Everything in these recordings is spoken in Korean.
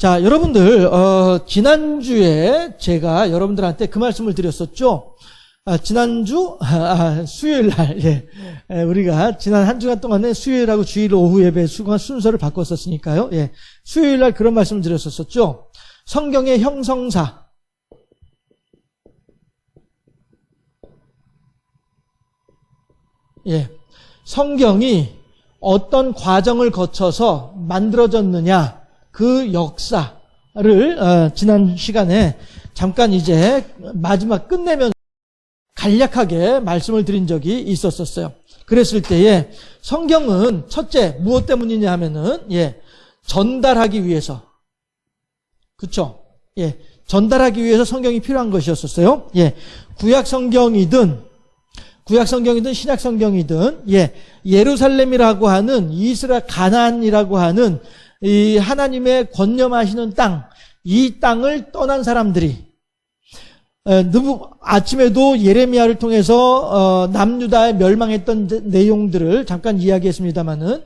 자, 여러분들, 지난주에 제가 여러분들한테 그 말씀을 드렸었죠. 지난주, 수요일 날, 예. 우리가 지난 한 주간 동안에 수요일하고 주일 오후 예배 순서를 바꿨었으니까요. 예. 수요일 날 그런 말씀을 드렸었죠. 성경의 형성사. 예. 성경이 어떤 과정을 거쳐서 만들어졌느냐, 그 역사를 지난 시간에 잠깐 이제 마지막 끝내면서 간략하게 말씀을 드린 적이 있었어요. 그랬을 때에 성경은 첫째 무엇 때문이냐 하면은 전달하기 위해서, 그렇죠? 예, 전달하기 위해서 성경이 필요한 것이었었어요. 예, 구약 성경이든 신약 성경이든 예루살렘이라고 하는 이스라엘 가나안이라고 하는 이 하나님의 권념하시는 땅, 이 땅을 떠난 사람들이 아침에도 예레미야를 통해서 남유다에 멸망했던 내용들을 잠깐 이야기했습니다마는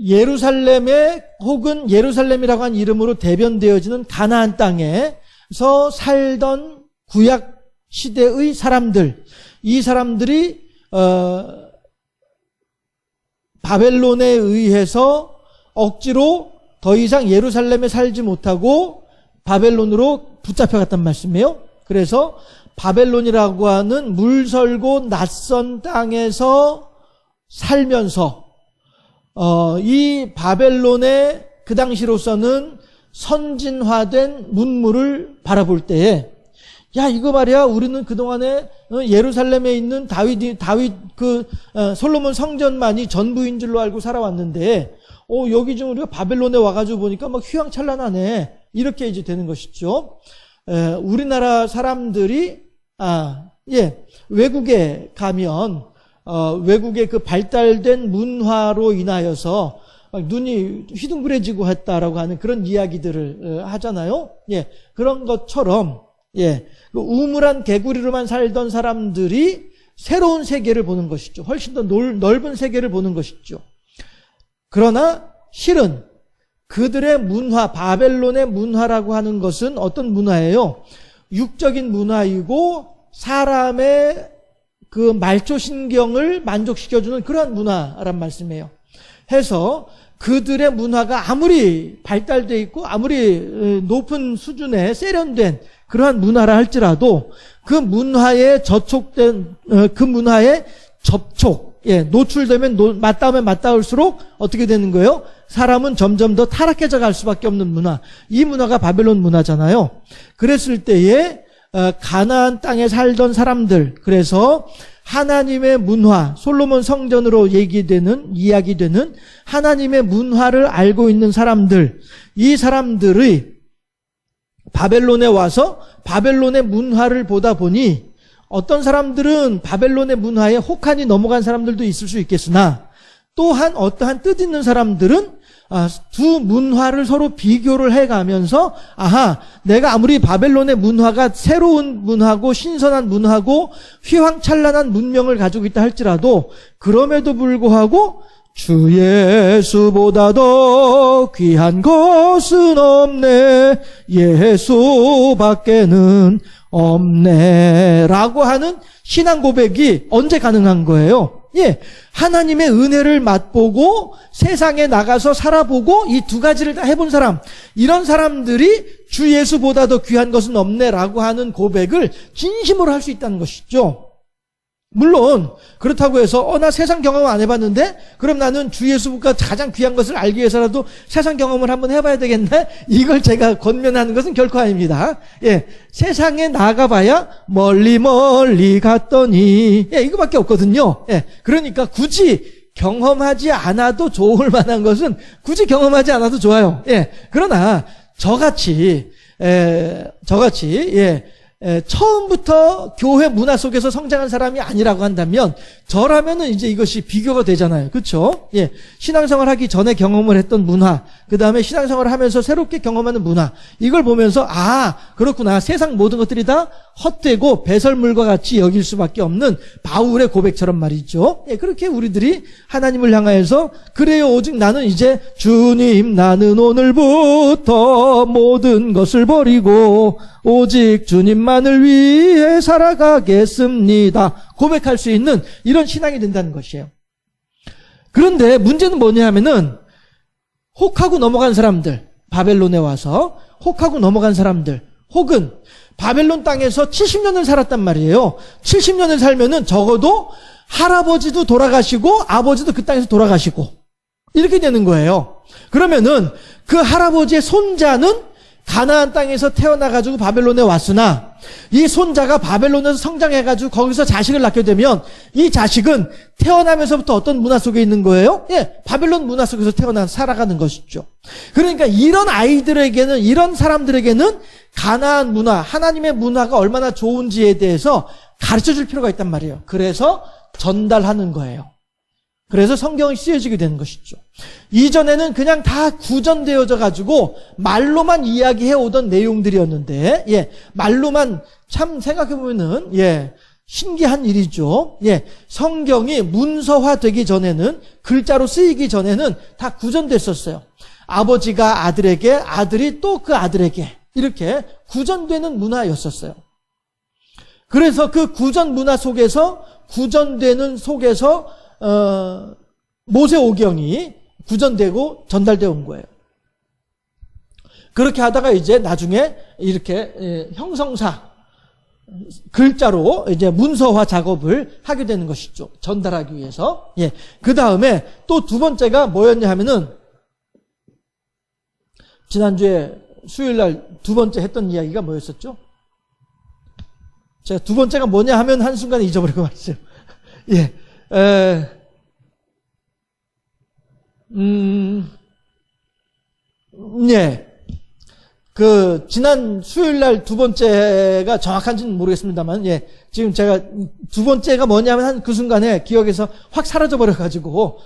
예루살렘에 혹은 예루살렘이라고 하는 이름으로 대변되어지는 가나안 땅에서 살던 구약 시대의 사람들, 이 사람들이 바벨론에 의해서 억지로 더 이상 예루살렘에 살지 못하고 바벨론으로 붙잡혀갔단 말씀이에요. 그래서 바벨론이라고 하는 물설고 낯선 땅에서 살면서 이 바벨론의 그 당시로서는 선진화된 문물을 바라볼 때에 야, 이거 말이야, 우리는 그동안에 예루살렘에 있는 솔로몬 성전만이 전부인 줄로 알고 살아왔는데 여기 좀 우리가 바벨론에 와가지고 보니까 막 휘황찬란하네, 이렇게 이제 되는 것이죠. 우리나라 사람들이 외국에 가면 외국의 그 발달된 문화로 인하여서 막 눈이 휘둥그레지고 했다라고 하는 그런 이야기들을 하잖아요. 그런 것처럼 그 우물한 개구리로만 살던 사람들이 새로운 세계를 보는 것이죠. 훨씬 더 넓은 세계를 보는 것이죠. 그러나 실은 그들의 문화, 바벨론의 문화라고 하는 것은 어떤 문화예요? 육적인 문화이고 사람의 그 말초신경을 만족시켜주는 그러한 문화란 말씀이에요. 해서 그들의 문화가 아무리 발달되어 있고 아무리 높은 수준의 세련된 그러한 문화라 할지라도 그 문화에 그 문화에 노출되면 맞닿으면 맞닿을수록 어떻게 되는 거예요? 사람은 점점 더 타락해져 갈 수밖에 없는 문화. 이 문화가 바벨론 문화잖아요. 그랬을 때에 가나안 땅에 살던 사람들, 그래서 하나님의 문화, 솔로몬 성전으로 이야기되는 하나님의 문화를 알고 있는 사람들, 이 사람들의 바벨론에 와서 바벨론의 문화를 보다 보니 어떤 사람들은 바벨론의 문화에 혹한이 넘어간 사람들도 있을 수 있겠으나 또한 어떠한 뜻있는 사람들은 두 문화를 서로 비교를 해가면서 내가 아무리 바벨론의 문화가 새로운 문화고 신선한 문화고 휘황찬란한 문명을 가지고 있다 할지라도 그럼에도 불구하고 주 예수보다 더 귀한 것은 없네, 예수밖에는 없네 라고 하는 신앙 고백이 언제 가능한 거예요? 하나님의 은혜를 맛보고 세상에 나가서 살아보고 이 두 가지를 다 해본 사람, 이런 사람들이 주 예수보다 더 귀한 것은 없네 라고 하는 고백을 진심으로 할 수 있다는 것이죠. 물론 그렇다고 해서 나 세상 경험 안 해봤는데 그럼 나는 주 예수가 가장 귀한 것을 알기 위해서라도 세상 경험을 한번 해봐야 되겠네, 이걸 제가 권면하는 것은 결코 아닙니다. 세상에 나가봐야 멀리 갔더니 이거밖에 없거든요. 그러니까 굳이 경험하지 않아도 좋을 만한 것은 굳이 경험하지 않아도 좋아요. 그러나 저같이 처음부터 교회 문화 속에서 성장한 사람이 아니라고 한다면 저라면은 이제 이것이 비교가 되잖아요. 그렇죠? 예. 신앙생활 하기 전에 경험을 했던 문화, 그다음에 신앙생활을 하면서 새롭게 경험하는 문화, 이걸 보면서 그렇구나. 세상 모든 것들이 다 헛되고 배설물과 같이 여길 수밖에 없는 바울의 고백처럼 말이죠. 예, 그렇게 우리들이 하나님을 향하여서 그래요. 오직 나는 이제 주님, 나는 오늘부터 모든 것을 버리고 오직 주님만을 위해 살아가겠습니다. 고백할 수 있는 이런 신앙이 된다는 것이에요. 그런데 문제는 뭐냐 하면은 혹하고 넘어간 사람들, 바벨론에 와서 혹하고 넘어간 사람들, 혹은 바벨론 땅에서 70년을 살았단 말이에요. 70년을 살면은 적어도 할아버지도 돌아가시고 아버지도 그 땅에서 돌아가시고 이렇게 되는 거예요. 그러면은 그 할아버지의 손자는 가나안 땅에서 태어나가지고 바벨론에 왔으나 이 손자가 바벨론에서 성장해가지고 거기서 자식을 낳게 되면 이 자식은 태어나면서부터 어떤 문화 속에 있는 거예요? 예, 바벨론 문화 속에서 태어나 살아가는 것이죠. 그러니까 이런 아이들에게는, 이런 사람들에게는 가나안 문화, 하나님의 문화가 얼마나 좋은지에 대해서 가르쳐줄 필요가 있단 말이에요. 그래서 전달하는 거예요. 그래서 성경이 쓰여지게 되는 것이죠. 이전에는 그냥 다 구전되어져 가지고 말로만 이야기해 오던 내용들이었는데, 예, 말로만 참 생각해 보면은, 예, 신기한 일이죠. 예, 성경이 문서화 되기 전에는, 글자로 쓰이기 전에는 다 구전됐었어요. 아버지가 아들에게, 아들이 또 그 아들에게 이렇게 구전되는 문화였었어요. 그래서 그 구전 문화 속에서, 구전되는 속에서 모세오경이 구전되고 전달되어 온 거예요. 그렇게 하다가 이제 나중에 이렇게 형성사, 글자로 이제 문서화 작업을 하게 되는 것이죠. 전달하기 위해서. 예. 그 다음에 또 두 번째가 뭐였냐 하면은, 지난주에 수요일날 두 번째 했던 이야기가 뭐였었죠? 제가 두 번째가 뭐냐 하면 한순간에 잊어버리고 말았어요. 예. 예. 지난 수요일 날 두 번째가 정확한지는 모르겠습니다만, 예. 지금 제가 두 번째가 뭐냐면 한 그 순간에 기억에서 확 사라져버려가지고,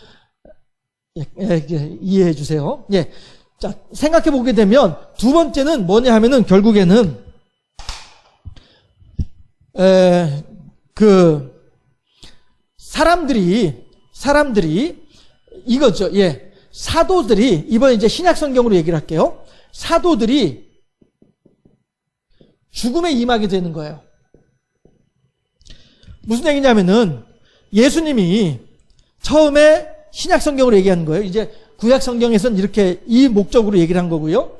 예, 이해해 주세요. 예. 자, 생각해 보게 되면 두 번째는 뭐냐 하면은 결국에는, 사람들이 이거죠. 예. 사도들이, 이번에 이제 신약 성경으로 얘기를 할게요. 사도들이 죽음에 임하게 되는 거예요. 무슨 얘기냐면은 예수님이 처음에 신약 성경으로 얘기하는 거예요. 이제 구약 성경에서는 이렇게 이 목적으로 얘기를 한 거고요.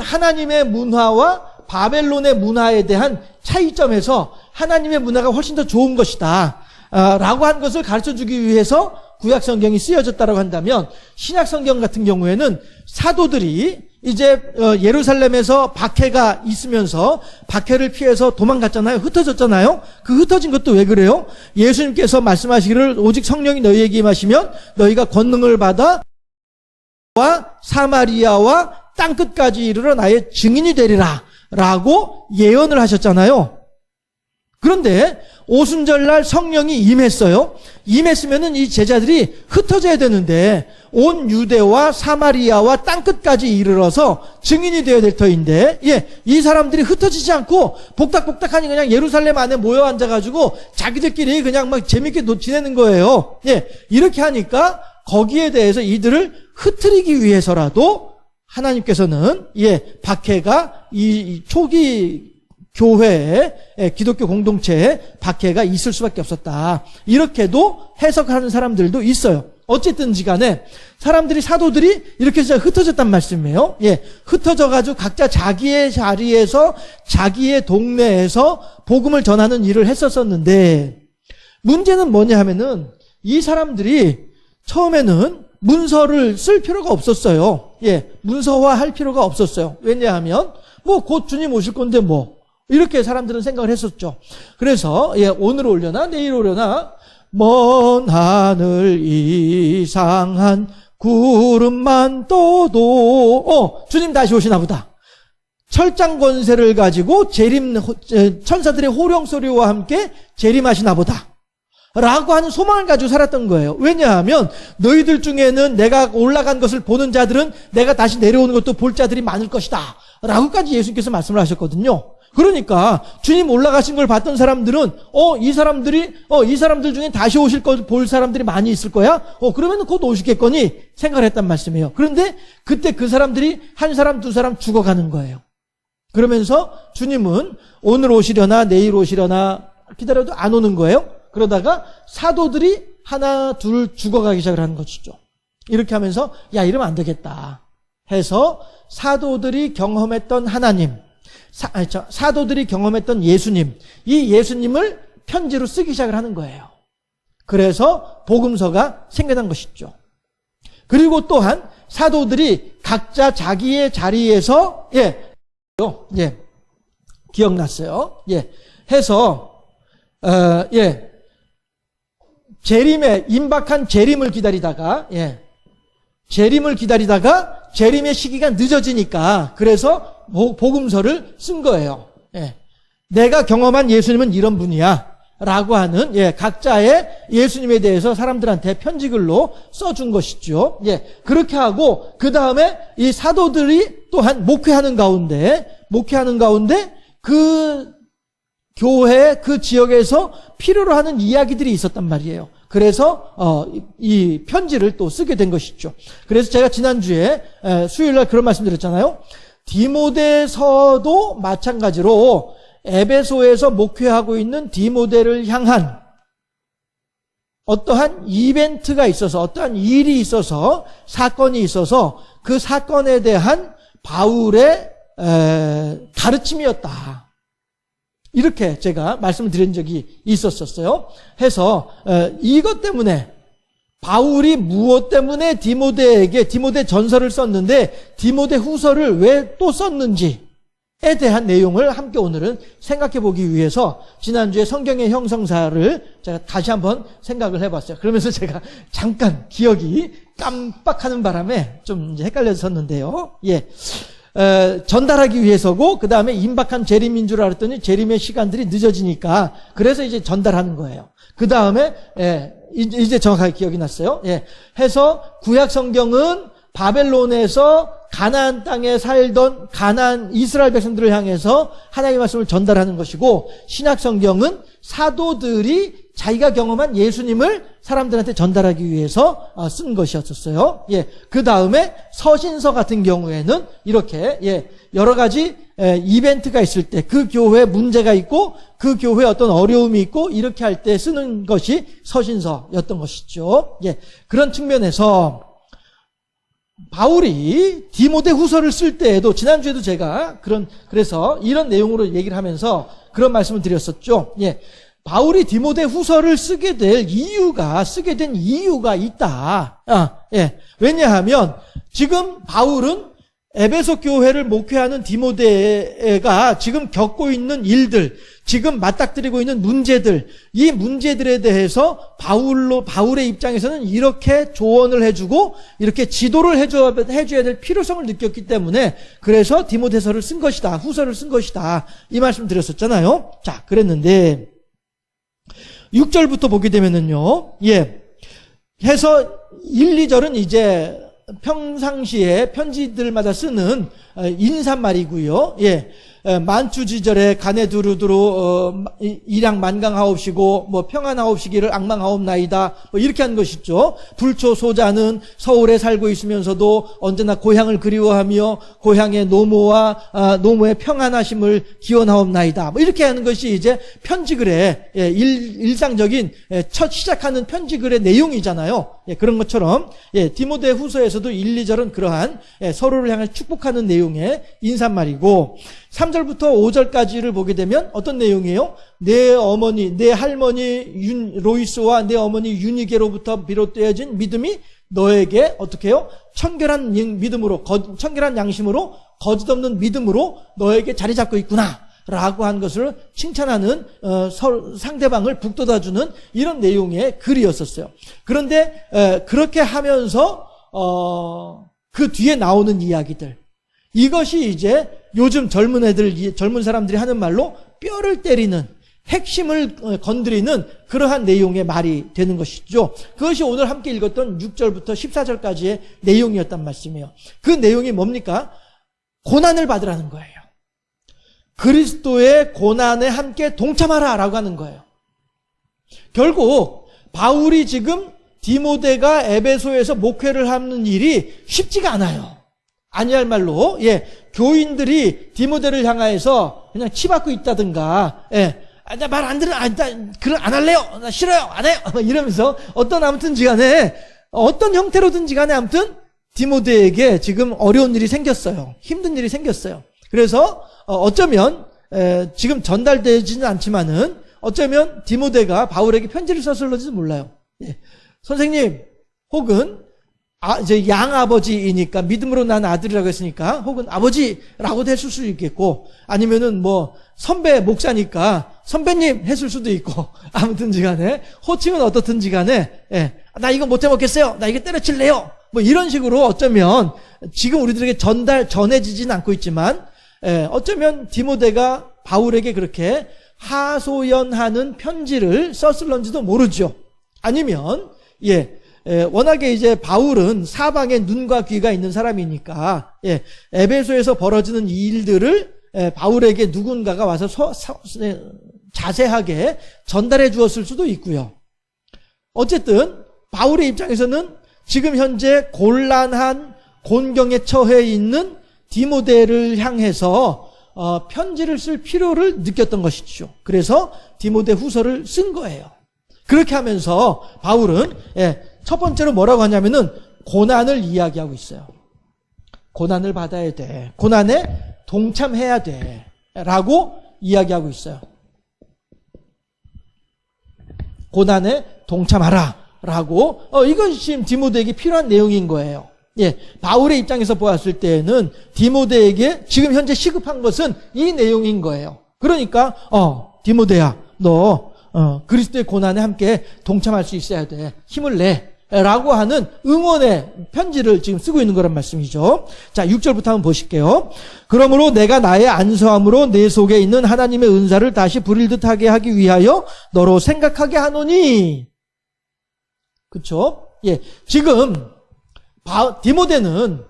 하나님의 문화와 바벨론의 문화에 대한 차이점에서 하나님의 문화가 훨씬 더 좋은 것이다 라고 한 것을 가르쳐주기 위해서 구약 성경이 쓰여졌다고 한다면, 신약 성경 같은 경우에는 사도들이 이제 예루살렘에서 박해가 있으면서 박해를 피해서 도망갔잖아요. 흩어졌잖아요. 그 흩어진 것도 왜 그래요? 예수님께서 말씀하시기를 오직 성령이 너희에게 임하시면 너희가 권능을 받아 사마리아와 땅끝까지 이르러 나의 증인이 되리라 라고 예언을 하셨잖아요. 그런데 오순절날 성령이 임했어요. 임했으면은 이 제자들이 흩어져야 되는데 온 유대와 사마리아와 땅끝까지 이르러서 증인이 되어야 될 터인데, 예, 이 사람들이 흩어지지 않고 복닥복닥하니 그냥 예루살렘 안에 모여 앉아가지고 자기들끼리 그냥 막 재밌게 지내는 거예요. 예, 이렇게 하니까 거기에 대해서 이들을 흩트리기 위해서라도 하나님께서는, 예, 박해가 이 초기 교회에, 기독교 공동체에 박해가 있을 수밖에 없었다. 이렇게도 해석하는 사람들도 있어요. 어쨌든지 간에 사람들이, 사도들이 이렇게 해서 흩어졌단 말씀이에요. 예, 흩어져가지고 각자 자기의 자리에서 자기의 동네에서 복음을 전하는 일을 했었었는데, 문제는 뭐냐 하면은 이 사람들이 처음에는 문서를 쓸 필요가 없었어요. 예, 문서화할 필요가 없었어요. 왜냐하면 곧 주님 오실 건데 이렇게 사람들은 생각을 했었죠. 그래서, 예, 오늘 오려나 내일 오려나 먼 하늘 이상한 구름만 떠도 주님 다시 오시나 보다. 철장 권세를 가지고 천사들의 호령 소리와 함께 재림하시나 보다 라고 하는 소망을 가지고 살았던 거예요. 왜냐하면 너희들 중에는 내가 올라간 것을 보는 자들은 내가 다시 내려오는 것도 볼 자들이 많을 것이다 라고까지 예수님께서 말씀을 하셨거든요. 그러니까 주님 올라가신 걸 봤던 사람들은 이 사람들 중에 다시 오실 걸 볼 사람들이 많이 있을 거야. 그러면 곧 오시겠거니 생각을 했단 말씀이에요. 그런데 그때 그 사람들이 한 사람 두 사람 죽어가는 거예요. 그러면서 주님은 오늘 오시려나 내일 오시려나 기다려도 안 오는 거예요. 그러다가 사도들이 하나 둘 죽어가기 시작을 하는 것이죠. 이렇게 하면서 야 이러면 안 되겠다 해서 사도들이 경험했던 하나님, 사도들이 경험했던 예수님, 이 예수님을 편지로 쓰기 시작을 하는 거예요. 그래서 복음서가 생겨난 것이죠. 그리고 또한 사도들이 각자 자기의 자리에서 기억났어요. 해서 임박한 재림을 기다리다가 재림의 시기가 늦어지니까 그래서 복음서를 쓴 거예요. 내가 경험한 예수님은 이런 분이야 라고 하는 각자의 예수님에 대해서 사람들한테 편지글로 써준 것이죠. 그렇게 하고 그 다음에 이 사도들이 또한 목회하는 가운데 그 교회 그 지역에서 필요로 하는 이야기들이 있었단 말이에요. 그래서 이 편지를 또 쓰게 된 것이죠. 그래서 제가 지난주에 수요일날 그런 말씀 드렸잖아요. 디모데서도 마찬가지로 에베소에서 목회하고 있는 디모데를 향한 어떠한 이벤트가 있어서 어떠한 일이 있어서 사건이 있어서 그 사건에 대한 바울의 가르침이었다. 이렇게 제가 말씀을 드린 적이 있었어요. 해서 이것 때문에 바울이 무엇 때문에 디모데에게 디모데 전서를 썼는데 디모데 후서를 왜 또 썼는지에 대한 내용을 함께 오늘은 생각해 보기 위해서 지난주에 성경의 형성사를 제가 다시 한번 생각을 해봤어요. 그러면서 제가 잠깐 기억이 깜빡하는 바람에 좀 이제 헷갈렸었는데요. 전달하기 위해서고 그 다음에 임박한 재림인 줄 알았더니 재림의 시간들이 늦어지니까 그래서 이제 전달하는 거예요. 그 다음에 이제 정확하게 기억이 났어요. 해서 구약 성경은 바벨론에서 가나안 땅에 살던 가나안 이스라엘 백성들을 향해서 하나님의 말씀을 전달하는 것이고 신약 성경은 사도들이 자기가 경험한 예수님을 사람들한테 전달하기 위해서 쓴 것이었어요. 그 다음에 서신서 같은 경우에는 이렇게 여러 가지 이벤트가 있을 때 그 교회에 문제가 있고 그 교회에 어떤 어려움이 있고 이렇게 할 때 쓰는 것이 서신서였던 것이죠. 그런 측면에서 바울이 디모데 후서를 쓸 때에도 지난주에도 제가 그래서 이런 내용으로 얘기를 하면서 그런 말씀을 드렸었죠. 바울이 디모데 후서를 쓰게 된 이유가 있다. 왜냐하면 지금 바울은 에베소 교회를 목회하는 디모데가 지금 겪고 있는 일들, 지금 맞닥뜨리고 있는 문제들, 이 문제들에 대해서 바울의 입장에서는 이렇게 조언을 해주고 이렇게 지도를 해줘야 될 필요성을 느꼈기 때문에 그래서 디모데서를 쓴 것이다, 후서를 쓴 것이다 이 말씀 드렸었잖아요. 자, 그랬는데 6절부터 보게 되면은요, 해서 1, 2절은 이제 평상시에 편지들마다 쓰는 인사말이고요. 만추지절에 가네 두루두루 일양 만강하옵시고 뭐 평안하옵시기를 악망하옵나이다 뭐 이렇게 하는 것이죠. 불초소자는 서울에 살고 있으면서도 언제나 고향을 그리워하며 고향의 노모의 평안하심을 기원하옵나이다 뭐 이렇게 하는 것이 이제 편지글의 일상적인 첫 시작하는 편지글의 내용이잖아요. 그런 것처럼 디모데 후서에서도 1, 2절은 그러한 서로를 향해 축복하는 내용의 인사말이고 3절부터 5절까지를 보게 되면 어떤 내용이에요? 내 어머니, 내 할머니 로이스와 내 어머니 유니게로부터 비롯되어진 믿음이 너에게 어떻게 해요? 청결한 양심으로 거짓없는 믿음으로 너에게 자리 잡고 있구나 라고 한 것을 칭찬하는 상대방을 북돋아주는 이런 내용의 글이었었어요. 그런데 그렇게 하면서 그 뒤에 나오는 이야기들, 이것이 이제 요즘 젊은 사람들이 하는 말로 뼈를 때리는, 핵심을 건드리는 그러한 내용의 말이 되는 것이죠. 그것이 오늘 함께 읽었던 6절부터 14절까지의 내용이었단 말씀이에요. 그 내용이 뭡니까? 고난을 받으라는 거예요. 그리스도의 고난에 함께 동참하라라고 하는 거예요. 결국 바울이 지금 디모데가 에베소에서 목회를 하는 일이 쉽지가 않아요. 아니할 말로 교인들이 디모데를 향하여서 그냥 치받고 있다든가 나 말 안 들어, 그럼 안 할래요, 나 싫어요, 안 해요 이러면서 아무튼지 간에 어떤 형태로든지 간에 아무튼 디모데에게 지금 어려운 일이 생겼어요. 힘든 일이 생겼어요. 그래서 어쩌면 지금 전달되지는 않지만은 어쩌면 디모데가 바울에게 편지를 썼을지도 몰라요. 선생님, 혹은 이제 양아버지이니까 믿음으로 난 아들이라고 했으니까 혹은 아버지라고도 했을 수도 있겠고, 아니면은 선배 목사니까 선배님 했을 수도 있고, 아무튼지 간에 호칭은 어떻든지 간에 나 이거 못해 먹겠어요, 나 이거 때려칠래요, 이런 식으로 어쩌면 지금 우리들에게 전해지진 않고 있지만 어쩌면 디모데가 바울에게 그렇게 하소연하는 편지를 썼을런지도 모르죠. 아니면 워낙에 이제 바울은 사방에 눈과 귀가 있는 사람이니까 에베소에서 벌어지는 이 일들을 바울에게 누군가가 와서 자세하게 전달해 주었을 수도 있고요. 어쨌든 바울의 입장에서는 지금 현재 곤란한 곤경에 처해 있는 디모데를 향해서 편지를 쓸 필요를 느꼈던 것이죠. 그래서 디모데 후서를 쓴 거예요. 그렇게 하면서 바울은 첫 번째로 뭐라고 하냐면은 고난을 이야기하고 있어요. 고난을 받아야 돼, 고난에 동참해야 돼 라고 이야기하고 있어요. 고난에 동참하라 라고 이것이 지금 디모데에게 필요한 내용인 거예요. 바울의 입장에서 보았을 때에는 디모데에게 지금 현재 시급한 것은 이 내용인 거예요. 그러니까 디모데야, 너 그리스도의 고난에 함께 동참할 수 있어야 돼, 힘을 내 라고 하는 응원의 편지를 지금 쓰고 있는 거란 말씀이죠. 자, 6절부터 한번 보실게요. 그러므로 내가 나의 안수함으로 내 속에 있는 하나님의 은사를 다시 부릴 듯하게 하기 위하여 너로 생각하게 하노니. 그쵸? 지금 디모데는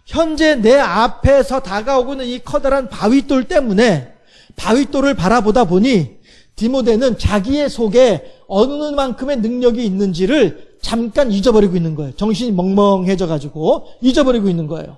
현재 내 앞에서 다가오고는 이 커다란 바위돌 때문에 바위돌을 바라보다 보니 디모데는 자기의 속에 어느 만큼의 능력이 있는지를 잠깐 잊어버리고 있는 거예요. 정신이 멍멍해져가지고 잊어버리고 있는 거예요.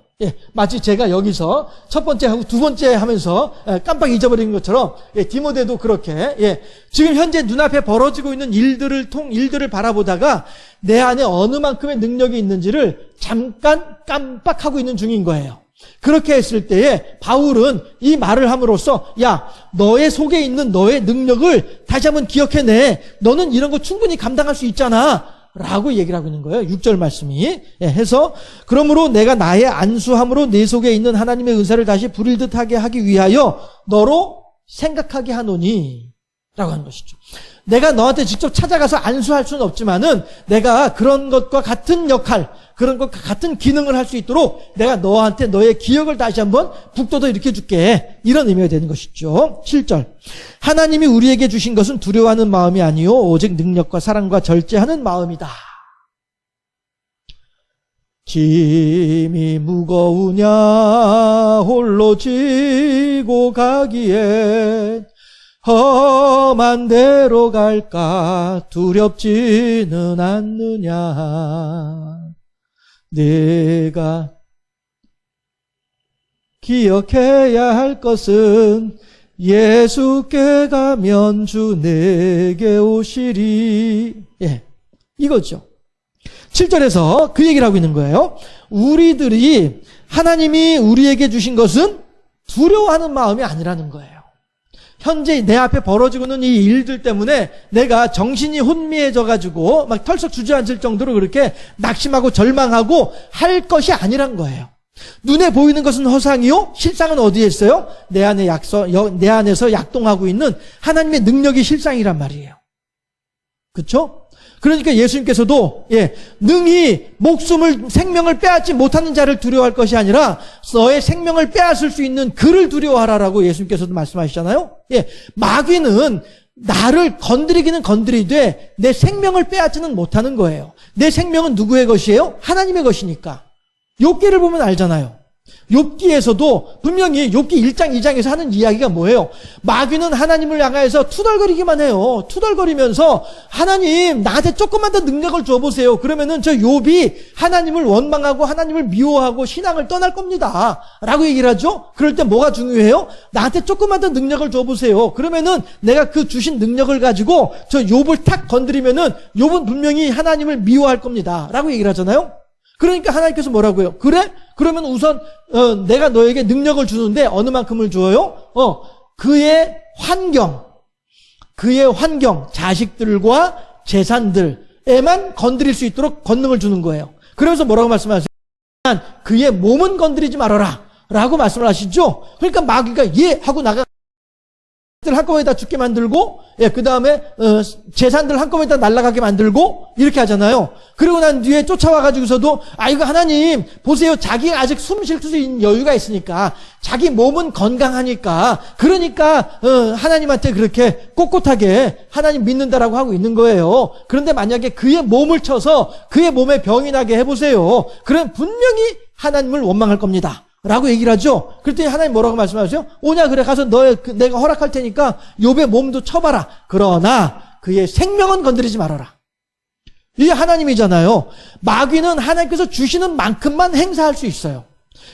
마치 제가 여기서 첫 번째 하고 두 번째 하면서 깜빡 잊어버린 것처럼 디모데도 그렇게 지금 현재 눈앞에 벌어지고 있는 일들을 바라보다가 내 안에 어느 만큼의 능력이 있는지를 잠깐 깜빡하고 있는 중인 거예요. 그렇게 했을 때에 바울은 이 말을 함으로써 야, 너의 속에 있는 너의 능력을 다시 한번 기억해내. 너는 이런 거 충분히 감당할 수 있잖아 라고 얘기를 하고 있는 거예요. 6절 말씀이 해서 그러므로 내가 나의 안수함으로 내 속에 있는 하나님의 은사를 다시 부릴 듯하게 하기 위하여 너로 생각하게 하노니 라고 하는 것이죠. 내가 너한테 직접 찾아가서 안수할 수는 없지만은 내가 그런 것과 같은 역할, 그런 것과 같은 기능을 할 수 있도록 내가 너한테 너의 기억을 다시 한번 북돋아 일으켜 줄게, 이런 의미가 되는 것이죠. 7절 하나님이 우리에게 주신 것은 두려워하는 마음이 아니요 오직 능력과 사랑과 절제하는 마음이다. 짐이 무거우냐 홀로 지고 가기에 험한 데로 갈까 두렵지는 않느냐. 내가 기억해야 할 것은 예수께 가면 주 내게 오시리. 이거죠. 7절에서 그 얘기를 하고 있는 거예요. 우리들이 하나님이 우리에게 주신 것은 두려워하는 마음이 아니라는 거예요. 현재 내 앞에 벌어지고 있는 이 일들 때문에 내가 정신이 혼미해져가지고 막 털썩 주저앉을 정도로 그렇게 낙심하고 절망하고 할 것이 아니란 거예요. 눈에 보이는 것은 허상이요 실상은 어디에 있어요? 내 안에서 약동하고 있는 하나님의 능력이 실상이란 말이에요. 그렇죠? 그러니까 예수님께서도 능히 생명을 빼앗지 못하는 자를 두려워할 것이 아니라 너의 생명을 빼앗을 수 있는 그를 두려워하라라고 예수님께서도 말씀하시잖아요. 마귀는 나를 건드리기는 건드리되 내 생명을 빼앗지는 못하는 거예요. 내 생명은 누구의 것이에요? 하나님의 것이니까. 욥기를 보면 알잖아요. 욥기에서도 분명히 욥기 1장 2장에서 하는 이야기가 뭐예요? 마귀는 하나님을 향해서 투덜거리기만 해요. 투덜거리면서 하나님 나한테 조금만 더 능력을 줘보세요. 그러면은 저 욥이 하나님을 원망하고 하나님을 미워하고 신앙을 떠날 겁니다 라고 얘기를 하죠. 그럴 때 뭐가 중요해요? 나한테 조금만 더 능력을 줘보세요. 그러면은 내가 그 주신 능력을 가지고 저 욥을 탁 건드리면은 욥은 분명히 하나님을 미워할 겁니다 라고 얘기를 하잖아요. 그러니까 하나님께서 뭐라고요? 그래? 그러면 우선 내가 너에게 능력을 주는데 어느 만큼을 줘요? 그의 환경, 자식들과 재산들에만 건드릴 수 있도록 권능을 주는 거예요. 그러면서 뭐라고 말씀하세요? 그의 몸은 건드리지 말아라 라고 말씀을 하시죠. 그러니까 마귀가 예 하고 나가 한꺼번에 다 죽게 만들고, 그 다음에 재산들 한꺼번에 다 날아가게 만들고 이렇게 하잖아요. 그리고 난 뒤에 쫓아와가지고서도 이거 하나님 보세요, 자기가 아직 숨 쉴 수 있는 여유가 있으니까, 자기 몸은 건강하니까, 그러니까 하나님한테 그렇게 꼿꼿하게 하나님 믿는다라고 하고 있는 거예요. 그런데 만약에 그의 몸을 쳐서 그의 몸에 병이 나게 해보세요. 그럼 분명히 하나님을 원망할 겁니다 라고 얘기를 하죠. 그랬더니 하나님 뭐라고 말씀하세요? 오냐, 그래, 가서 내가 허락할 테니까 욥의 몸도 쳐봐라. 그러나 그의 생명은 건드리지 말아라. 이게 하나님이잖아요. 마귀는 하나님께서 주시는 만큼만 행사할 수 있어요.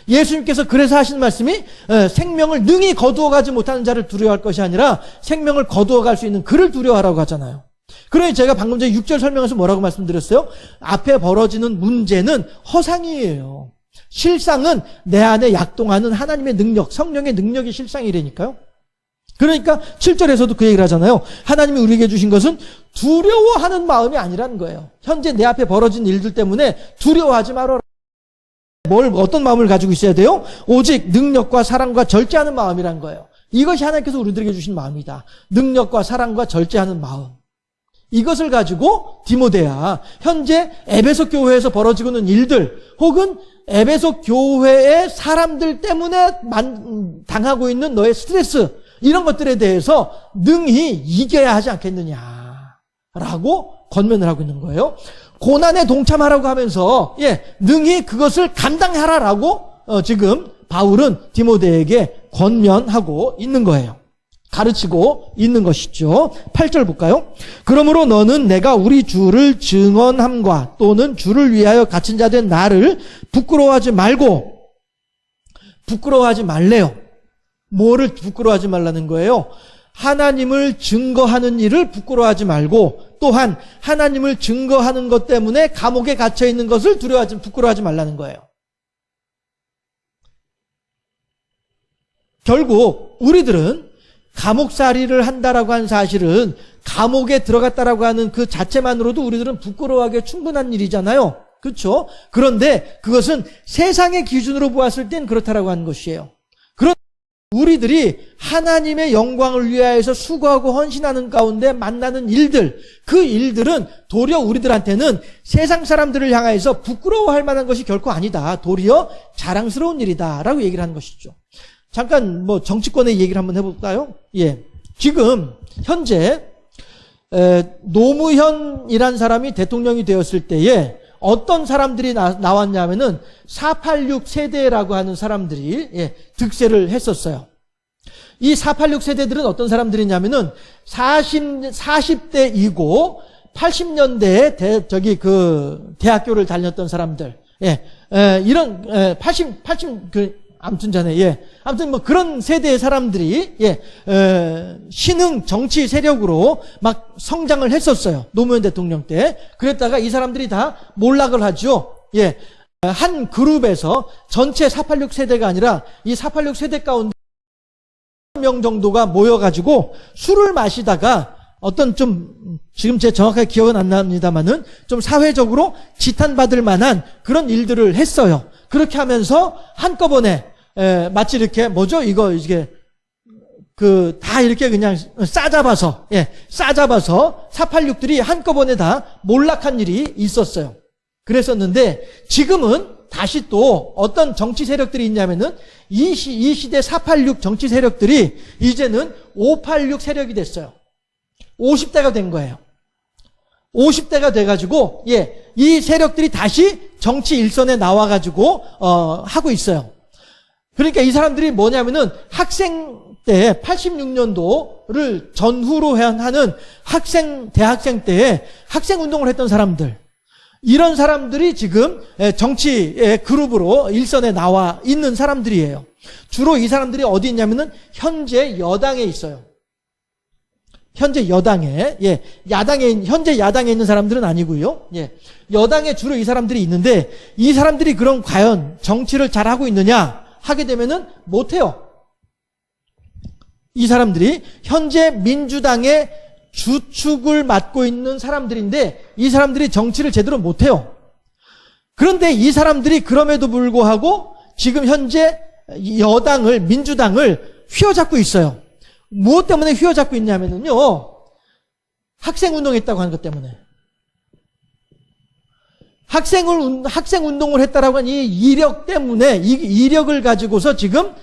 예수님께서 그래서 하신 말씀이 생명을 능히 거두어가지 못하는 자를 두려워할 것이 아니라 생명을 거두어갈 수 있는 그를 두려워하라고 하잖아요. 그러니 제가 방금 전에 6절 설명에서 뭐라고 말씀드렸어요? 앞에 벌어지는 문제는 허상이에요. 실상은 내 안에 약동하는 하나님의 능력, 성령의 능력이 실상이라니까요. 그러니까 7절에서도 그 얘기를 하잖아요. 하나님이 우리에게 주신 것은 두려워하는 마음이 아니라는 거예요. 현재 내 앞에 벌어진 일들 때문에 두려워하지 말아라. 어떤 마음을 가지고 있어야 돼요? 오직 능력과 사랑과 절제하는 마음이란 거예요. 이것이 하나님께서 우리들에게 주신 마음이다. 능력과 사랑과 절제하는 마음. 이것을 가지고 디모데야, 현재 에베소 교회에서 벌어지고 있는 일들, 혹은 에베소 교회의 사람들 때문에 당하고 있는 너의 스트레스, 이런 것들에 대해서 능히 이겨야 하지 않겠느냐라고 권면을 하고 있는 거예요. 고난에 동참하라고 하면서 능히 그것을 감당하라라고 지금 바울은 디모데에게 권면하고 있는 거예요. 가르치고 있는 것이죠. 8절 볼까요? 그러므로 너는 내가 우리 주를 증언함과 또는 주를 위하여 갇힌 자 된 나를 부끄러워하지 말래요. 뭐를 부끄러워하지 말라는 거예요? 하나님을 증거하는 일을 부끄러워하지 말고, 또한 하나님을 증거하는 것 때문에 감옥에 갇혀 있는 것을 부끄러워하지 말라는 거예요. 결국 우리들은 감옥살이를 한다라고 하는 사실은, 감옥에 들어갔다라고 하는 그 자체만으로도 우리들은 부끄러워하기에 충분한 일이잖아요. 그렇죠? 그런데 그것은 세상의 기준으로 보았을 땐 그렇다라고 하는 것이에요. 그런데 우리들이 하나님의 영광을 위하여서 수고하고 헌신하는 가운데 만나는 일들, 그 일들은 도리어 우리들한테는 세상 사람들을 향해서 부끄러워할 만한 것이 결코 아니다. 도리어 자랑스러운 일이다라고 얘기를 하는 것이죠. 잠깐 정치권의 얘기를 한번 해볼까요? 지금 현재 노무현이란 사람이 대통령이 되었을 때에 어떤 사람들이 나왔냐면은 486 세대라고 하는 사람들이 득세를 했었어요. 이 486 세대들은 어떤 사람들이냐면은 40대이고 80년대에 대학교를 다녔던 사람들. 이런 80 아무튼 그런 세대의 사람들이 신흥 정치 세력으로 막 성장을 했었어요. 노무현 대통령 때. 그랬다가 이 사람들이 다 몰락을 하죠. 한 그룹에서 전체 486 세대가 아니라 이 486 세대 가운데 명 정도가 모여가지고 술을 마시다가 어떤 지금 제 정확하게 기억은 안 납니다만은 좀 사회적으로 지탄받을 만한 그런 일들을 했어요. 그렇게 하면서 한꺼번에 마치 이렇게 이게 다 이렇게 그냥 싸잡아서 486들이 한꺼번에 다 몰락한 일이 있었어요. 그랬었는데 지금은 다시 또 어떤 정치 세력들이 있냐면은 이 시대 486 정치 세력들이 이제는 586 세력이 됐어요. 50대가 된 거예요. 50대가 돼가지고 이 세력들이 다시 정치 일선에 나와가지고 하고 있어요. 그러니까 이 사람들이 뭐냐면은 학생 때 86년도를 전후로 하는 대학생 때에 학생 운동을 했던 사람들, 이런 사람들이 지금 정치 그룹으로 일선에 나와 있는 사람들이에요. 주로 이 사람들이 어디 있냐면은 현재 여당에 있어요. 현재 여당에, 현재 야당에 있는 사람들은 아니고요. 여당에 주로 이 사람들이 있는데, 이 사람들이 그럼 과연 정치를 잘하고 있느냐 하게 되면은 못해요. 이 사람들이 현재 민주당의 주축을 맡고 있는 사람들인데 이 사람들이 정치를 제대로 못해요. 그런데 이 사람들이 그럼에도 불구하고 지금 현재 민주당을 휘어잡고 있어요. 무엇 때문에 휘어잡고 있냐면요, 학생운동했다고 하는 것 때문에. 학생운동을 했다라고 하는 이 이력 때문에, 이 이력을 가지고서 지금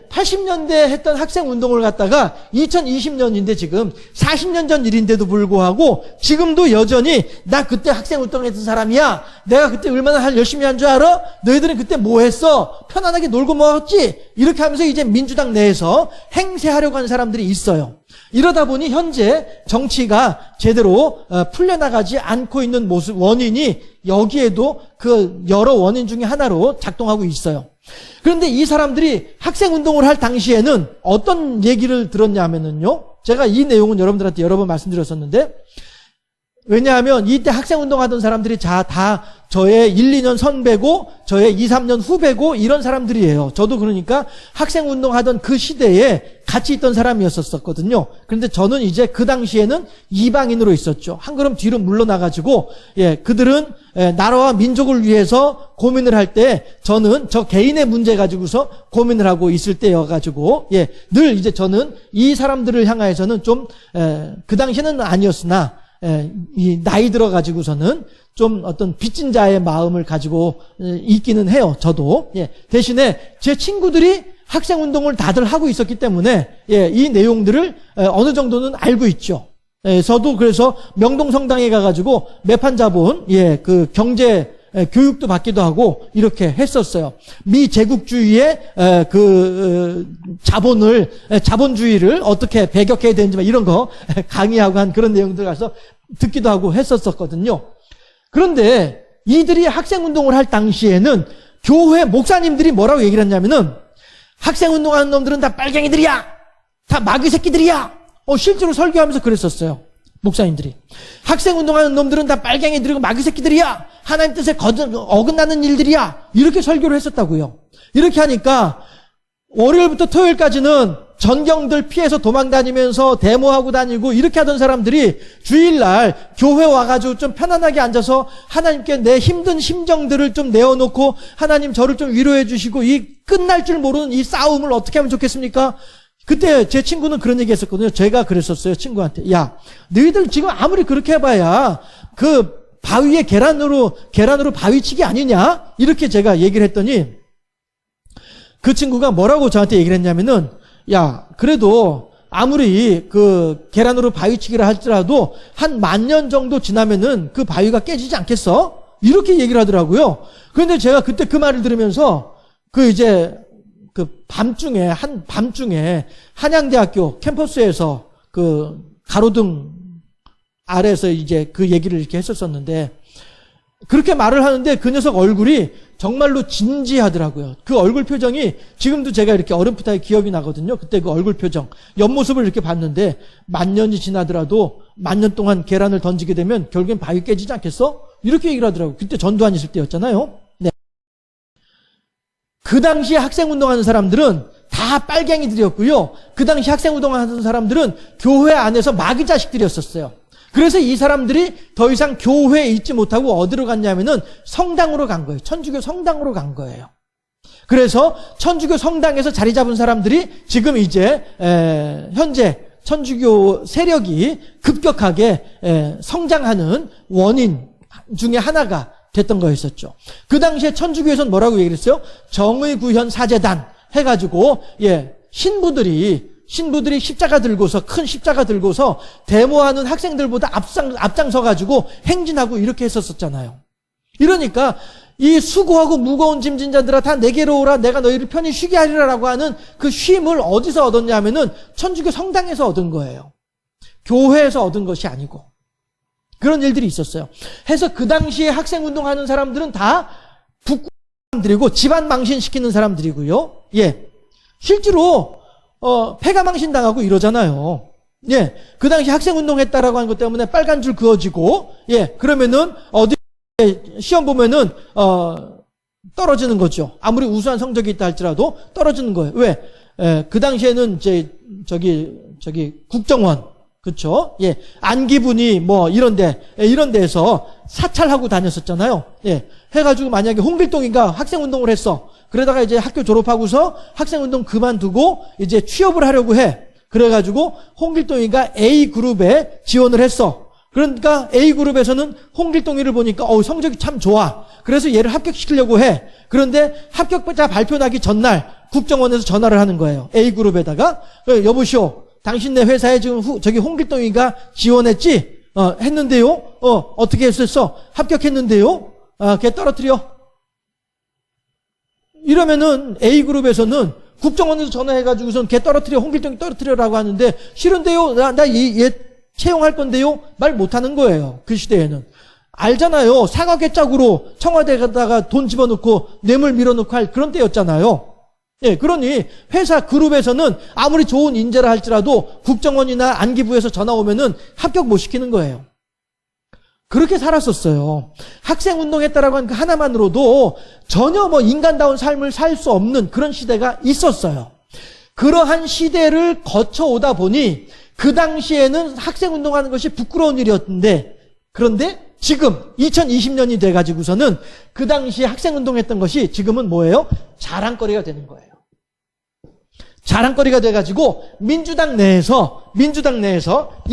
80년대에 했던 학생운동을 갖다가 2020년인데 지금 40년 전 일인데도 불구하고 지금도 여전히 나 그때 학생운동을 했던 사람이야, 내가 그때 얼마나 열심히 한 줄 알아? 너희들은 그때 뭐 했어? 편안하게 놀고 먹었지? 이렇게 하면서 이제 민주당 내에서 행세하려고 하는 사람들이 있어요. 이러다 보니 현재 정치가 제대로 풀려나가지 않고 있는 원인이 여기에도 그 여러 원인 중에 하나로 작동하고 있어요. 그런데 이 사람들이 학생운동을 할 당시에는 어떤 얘기를 들었냐면요, 제가 이 내용은 여러분들한테 여러 번 말씀드렸었는데, 왜냐하면 이때 학생운동 하던 사람들이 다 저의 1, 2년 선배고 저의 2, 3년 후배고 이런 사람들이에요. 저도 그러니까 학생운동 하던 그 시대에 같이 있던 사람이었었거든요. 그런데 저는 이제 그 당시에는 이방인으로 있었죠. 한 걸음 뒤로 물러나가지고 그들은 나라와 민족을 위해서 고민을 할 때 저는 저 개인의 문제 가지고서 고민을 하고 있을 때여가지고 늘 이제 저는 이 사람들을 향하여서는 좀 그 당시에는 아니었으나 이 나이 들어가지고서는 좀 어떤 빚진 자의 마음을 가지고 있기는 해요. 저도. 대신에 제 친구들이 학생운동을 다들 하고 있었기 때문에 이 내용들을 어느 정도는 알고 있죠. 저도 그래서 명동성당에 가가지고 매판자본 그 경제 교육도 받기도 하고 이렇게 했었어요. 미제국주의의 자본주의를 어떻게 배격해야 되는지 이런 거 강의하고 한 그런 내용들 가서 듣기도 하고 했었거든요. 그런데 이들이 학생운동을 할 당시에는 교회 목사님들이 뭐라고 얘기를 했냐면은 학생운동하는 놈들은 다 빨갱이들이야, 다 마귀 새끼들이야. 실제로 설교하면서 그랬었어요. 목사님들이 학생운동하는 놈들은 다 빨갱이들이고 마귀 새끼들이야, 하나님 뜻에 어긋나는 일들이야, 이렇게 설교를 했었다고요. 이렇게 하니까 월요일부터 토요일까지는 전경들 피해서 도망다니면서 데모하고 다니고 이렇게 하던 사람들이 주일날 교회 와가지고 좀 편안하게 앉아서 하나님께 내 힘든 심정들을 좀 내어놓고 하나님 저를 좀 위로해 주시고 이 끝날 줄 모르는 이 싸움을 어떻게 하면 좋겠습니까? 그때 제 친구는 그런 얘기 했었거든요. 제가 그랬었어요. 친구한테. 야, 너희들 지금 아무리 그렇게 해봐야 그 바위에 계란으로 바위치기 아니냐? 이렇게 제가 얘기를 했더니 그 친구가 뭐라고 저한테 얘기를 했냐면은, 야, 그래도 아무리 그 계란으로 바위치기를 할지라도 한 10,000년 정도 지나면은 그 바위가 깨지지 않겠어? 이렇게 얘기를 하더라고요. 그런데 제가 그때 그 말을 들으면서 밤중에 한양대학교 캠퍼스에서 그 가로등 아래에서 이제 그 얘기를 이렇게 했었었는데, 그렇게 말을 하는데 그 녀석 얼굴이 정말로 진지하더라고요. 그 얼굴 표정이 지금도 제가 이렇게 어렴풋하게 기억이 나거든요. 그때 그 얼굴 표정, 옆모습을 이렇게 봤는데 10,000년이 지나더라도 10,000년 동안 계란을 던지게 되면 결국엔 바위 깨지지 않겠어? 이렇게 얘기를 하더라고요. 그때 전두환 있을 때였잖아요. 네. 그 당시에 학생운동하는 사람들은 다 빨갱이들이었고요. 그 당시 학생운동하는 사람들은 교회 안에서 마귀 자식들이었었어요. 그래서 이 사람들이 더 이상 교회에 있지 못하고 어디로 갔냐면은 성당으로 간 거예요. 천주교 성당으로 간 거예요. 그래서 천주교 성당에서 자리 잡은 사람들이 지금 이제 현재 천주교 세력이 급격하게 성장하는 원인 중에 하나가 됐던 거였었죠. 그 당시에 천주교에서는 뭐라고 얘기를 했어요? 정의구현 사제단 해가지고 신부들이 십자가 들고서, 큰 십자가 들고서 데모하는 학생들보다 앞장서가지고 행진하고 이렇게 했었잖아요. 이러니까 이 수고하고 무거운 짐진 자들아 다 내게로 오라, 내가 너희를 편히 쉬게 하리라라고 하는 그 쉼을 어디서 얻었냐면은 천주교 성당에서 얻은 거예요. 교회에서 얻은 것이 아니고. 그런 일들이 있었어요. 해서 그 당시에 학생운동하는 사람들은 다 북구 사람들이고 집안 망신시키는 사람들이고요. 실제로 폐가 망신당하고 이러잖아요. 그 당시 학생운동했다라고 하는 것 때문에 빨간 줄 그어지고 그러면은 어디 시험 보면은 떨어지는 거죠. 아무리 우수한 성적이 있다 할지라도 떨어지는 거예요. 왜? 그 당시에는 저기 국정원, 그쵸? 안기분이 뭐 이런 데에서 사찰하고 다녔었잖아요. 해가지고 만약에 홍길동이가 학생운동을 했어. 그러다가 이제 학교 졸업하고서 학생운동 그만두고 이제 취업을 하려고 해. 그래가지고 홍길동이가 A그룹에 지원을 했어. 그러니까 A그룹에서는 홍길동이를 보니까 성적이 참 좋아. 그래서 얘를 합격시키려고 해. 그런데 합격자 발표 나기 전날 국정원에서 전화를 하는 거예요. A그룹에다가 여보시오. 당신네 회사에 지금 저기 홍길동이가 지원했지? 했는데요. 어떻게 했었어? 합격했는데요. 걔 떨어뜨려. 이러면은 A그룹에서는 국정원에서 전화해가지고선 걔 떨어뜨려, 홍길동이 떨어뜨려라고 하는데 싫은데요. 얘 채용할 건데요. 말 못하는 거예요. 그 시대에는. 알잖아요. 사각의 짝으로 청와대에다가 돈 집어넣고 뇌물 밀어넣고 할 그런 때였잖아요. 그러니 회사 그룹에서는 아무리 좋은 인재라 할지라도 국정원이나 안기부에서 전화 오면은 합격 못 시키는 거예요. 그렇게 살았었어요. 학생운동했다라고 하는 그 하나만으로도 전혀 뭐 인간다운 삶을 살 수 없는 그런 시대가 있었어요. 그러한 시대를 거쳐오다 보니 그 당시에는 학생운동하는 것이 부끄러운 일이었는데, 그런데 지금 2020년이 돼가지고서는 그 당시에 학생운동했던 것이 지금은 뭐예요? 자랑거리가 되는 거예요. 자랑거리가 돼가지고 민주당 내에서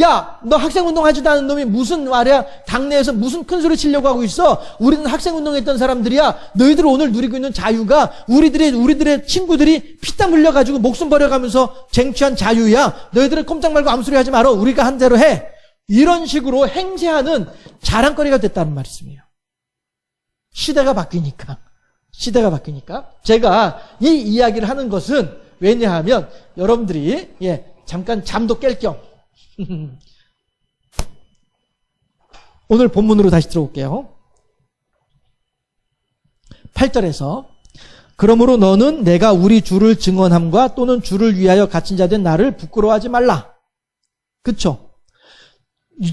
야, 너 학생운동하지도 않은 놈이 무슨 말이야? 당내에서 무슨 큰 소리 치려고 하고 있어? 우리는 학생운동했던 사람들이야. 너희들 오늘 누리고 있는 자유가 우리들의 친구들이 피땀 흘려가지고 목숨 버려가면서 쟁취한 자유야. 너희들은 꼼짝 말고 아무 소리 하지 말어. 우리가 한 대로 해. 이런 식으로 행세하는 자랑거리가 됐다는 말씀이에요. 시대가 바뀌니까. 제가 이 이야기를 하는 것은 왜냐하면 여러분들이 잠깐 잠도 깰 겸 오늘 본문으로 다시 들어올게요. 8절에서 그러므로 너는 내가 우리 주를 증언함과 또는 주를 위하여 갇힌 자 된 나를 부끄러워하지 말라. 그쵸?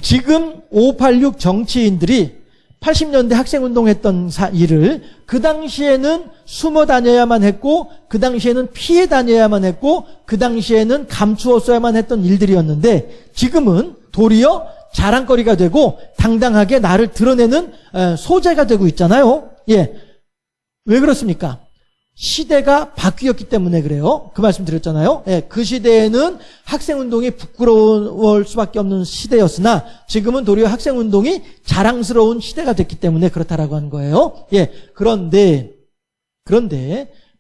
지금 586 정치인들이 80년대 학생운동했던 일을 그 당시에는 숨어 다녀야만 했고, 그 당시에는 피해 다녀야만 했고, 그 당시에는 감추었어야만 했던 일들이었는데 지금은 도리어 자랑거리가 되고 당당하게 나를 드러내는 소재가 되고 있잖아요. 왜 그렇습니까? 시대가 바뀌었기 때문에 그래요. 그 말씀 드렸잖아요. 그 시대에는 학생운동이 부끄러울 수밖에 없는 시대였으나 지금은 도리어 학생운동이 자랑스러운 시대가 됐기 때문에 그렇다라고 하는 거예요. 그런데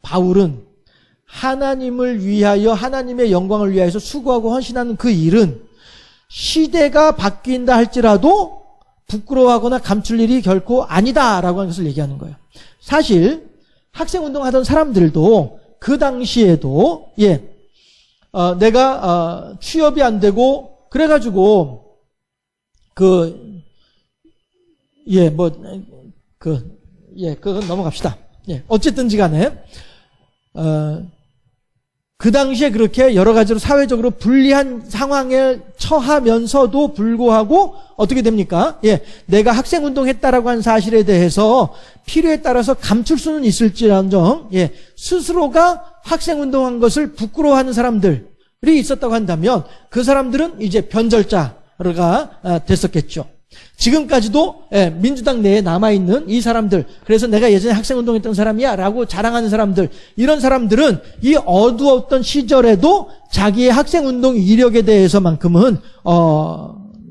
바울은 하나님을 위하여, 하나님의 영광을 위하여서 수고하고 헌신하는 그 일은 시대가 바뀐다 할지라도 부끄러워하거나 감출 일이 결코 아니다라고 하는 것을 얘기하는 거예요. 사실 학생운동 하던 사람들도 그 당시에도 내가 취업이 안 되고 그래가지고 그건 넘어갑시다. 어쨌든지 간에 그 당시에 그렇게 여러 가지로 사회적으로 불리한 상황에 처하면서도 불구하고 어떻게 됩니까? 내가 학생운동했다라고 한 사실에 대해서 필요에 따라서 감출 수는 있을지언정 스스로가 학생운동한 것을 부끄러워하는 사람들이 있었다고 한다면 그 사람들은 이제 변절자가 됐었겠죠. 지금까지도 민주당 내에 남아있는 이 사람들, 그래서 내가 예전에 학생운동했던 사람이야 라고 자랑하는 사람들, 이런 사람들은 이 어두웠던 시절에도 자기의 학생운동 이력에 대해서만큼은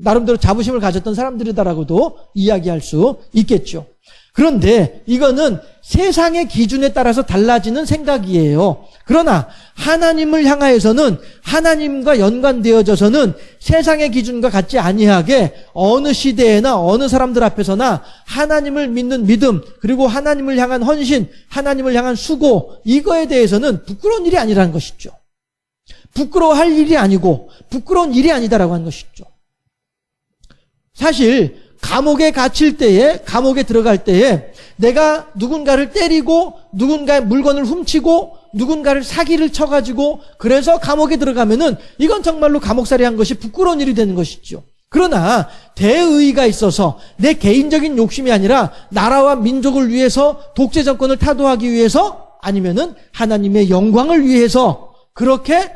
나름대로 자부심을 가졌던 사람들이다라고도 이야기할 수 있겠죠. 그런데 이거는 세상의 기준에 따라서 달라지는 생각이에요. 그러나 하나님을 향하여서는, 하나님과 연관되어져서는 세상의 기준과 같지 아니하게 어느 시대에나 어느 사람들 앞에서나 하나님을 믿는 믿음, 그리고 하나님을 향한 헌신, 하나님을 향한 수고, 이거에 대해서는 부끄러운 일이 아니라는 것이죠. 부끄러워할 일이 아니고 부끄러운 일이 아니다라고 하는 것이죠. 사실 감옥에 갇힐 때에, 감옥에 들어갈 때에 내가 누군가를 때리고 누군가의 물건을 훔치고 누군가를 사기를 쳐가지고 그래서 감옥에 들어가면은 이건 정말로 감옥살이 한 것이 부끄러운 일이 되는 것이죠. 그러나 대의가 있어서 내 개인적인 욕심이 아니라 나라와 민족을 위해서, 독재 정권을 타도하기 위해서, 아니면은 하나님의 영광을 위해서 그렇게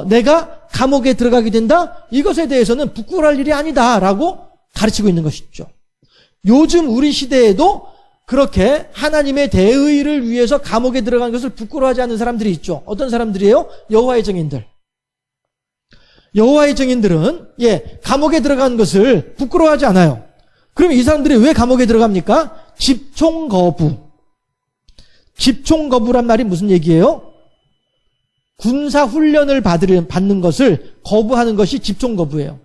내가 감옥에 들어가게 된다? 이것에 대해서는 부끄러워할 일이 아니다라고 가르치고 있는 것이죠. 요즘 우리 시대에도 그렇게 하나님의 대의를 위해서 감옥에 들어간 것을 부끄러워하지 않는 사람들이 있죠. 어떤 사람들이에요? 여호와의 증인들. 여호와의 증인들은 감옥에 들어간 것을 부끄러워하지 않아요. 그럼 이 사람들이 왜 감옥에 들어갑니까? 집총 거부. 집총 거부란 말이 무슨 얘기예요? 군사 훈련을 받는 것을 거부하는 것이 집총 거부예요.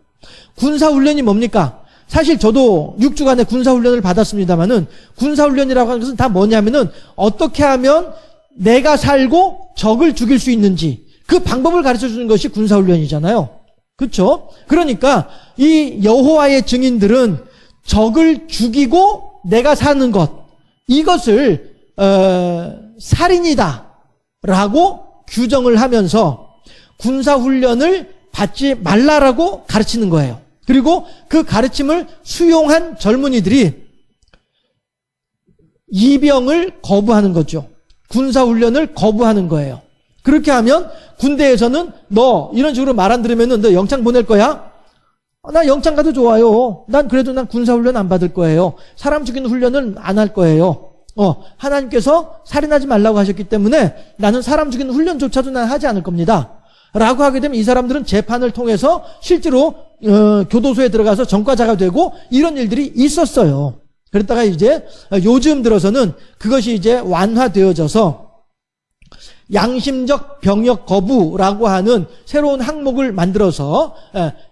군사 훈련이 뭡니까? 사실 저도 6주간의 군사훈련을 받았습니다만은, 군사훈련이라고 하는 것은 다 뭐냐면은 어떻게 하면 내가 살고 적을 죽일 수 있는지 그 방법을 가르쳐 주는 것이 군사훈련이잖아요. 그렇죠? 그러니까 이 여호와의 증인들은 적을 죽이고 내가 사는 것, 이것을 살인이다 라고 규정을 하면서 군사훈련을 받지 말라라고 가르치는 거예요. 그리고 그 가르침을 수용한 젊은이들이 이병을 거부하는 거죠. 군사훈련을 거부하는 거예요. 그렇게 하면 군대에서는 너 이런 식으로 말 안 들으면 너 영창 보낼 거야? 나 영창 가도 좋아요. 난 군사훈련 안 받을 거예요. 사람 죽이는 훈련은 안 할 거예요. 하나님께서 살인하지 말라고 하셨기 때문에 나는 사람 죽이는 훈련조차도 난 하지 않을 겁니다. 라고 하게 되면 이 사람들은 재판을 통해서 실제로 교도소에 들어가서 전과자가 되고 이런 일들이 있었어요. 그랬다가 이제 요즘 들어서는 그것이 이제 완화되어져서 양심적 병역 거부라고 하는 새로운 항목을 만들어서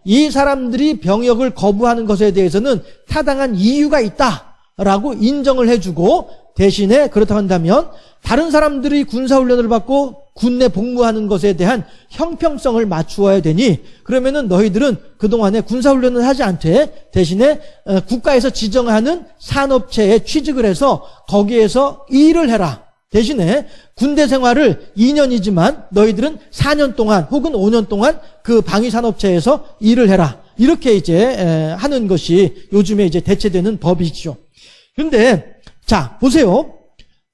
이 사람들이 병역을 거부하는 것에 대해서는 타당한 이유가 있다라고 인정을 해주고, 대신에 그렇다고 한다면 다른 사람들이 군사훈련을 받고 군내 복무하는 것에 대한 형평성을 맞추어야 되니, 그러면은 너희들은 그동안에 군사훈련을 하지 않되 대신에 국가에서 지정하는 산업체에 취직을 해서 거기에서 일을 해라. 대신에 군대 생활을 2년이지만 너희들은 4년 동안 혹은 5년 동안 그 방위산업체에서 일을 해라. 이렇게 이제 하는 것이 요즘에 이제 대체되는 법이죠. 근데 자, 보세요.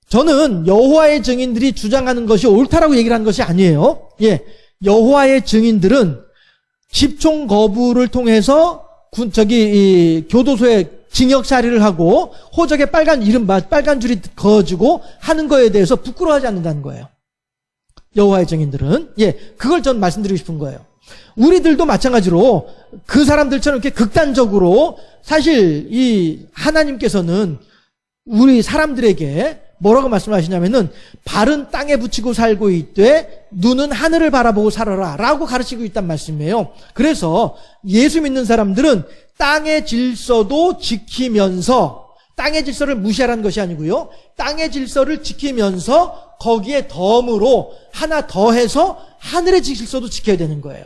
저는 여호와의 증인들이 주장하는 것이 옳다라고 얘기를 하는 것이 아니에요. 여호와의 증인들은 집총 거부를 통해서 교도소에 징역살이를 하고 호적에 빨간 줄이 그어지고 하는 거에 대해서 부끄러워하지 않는다는 거예요. 여호와의 증인들은. 그걸 전 말씀드리고 싶은 거예요. 우리들도 마찬가지로 그 사람들처럼 이렇게 극단적으로, 사실 이 하나님께서는 우리 사람들에게 뭐라고 말씀하시냐면은 발은 땅에 붙이고 살고 있되 눈은 하늘을 바라보고 살아라 라고 가르치고 있단 말씀이에요. 그래서 예수 믿는 사람들은 땅의 질서도 지키면서, 땅의 질서를 무시하라는 것이 아니고요, 땅의 질서를 지키면서 거기에 덤으로 하나 더해서 하늘의 질서도 지켜야 되는 거예요.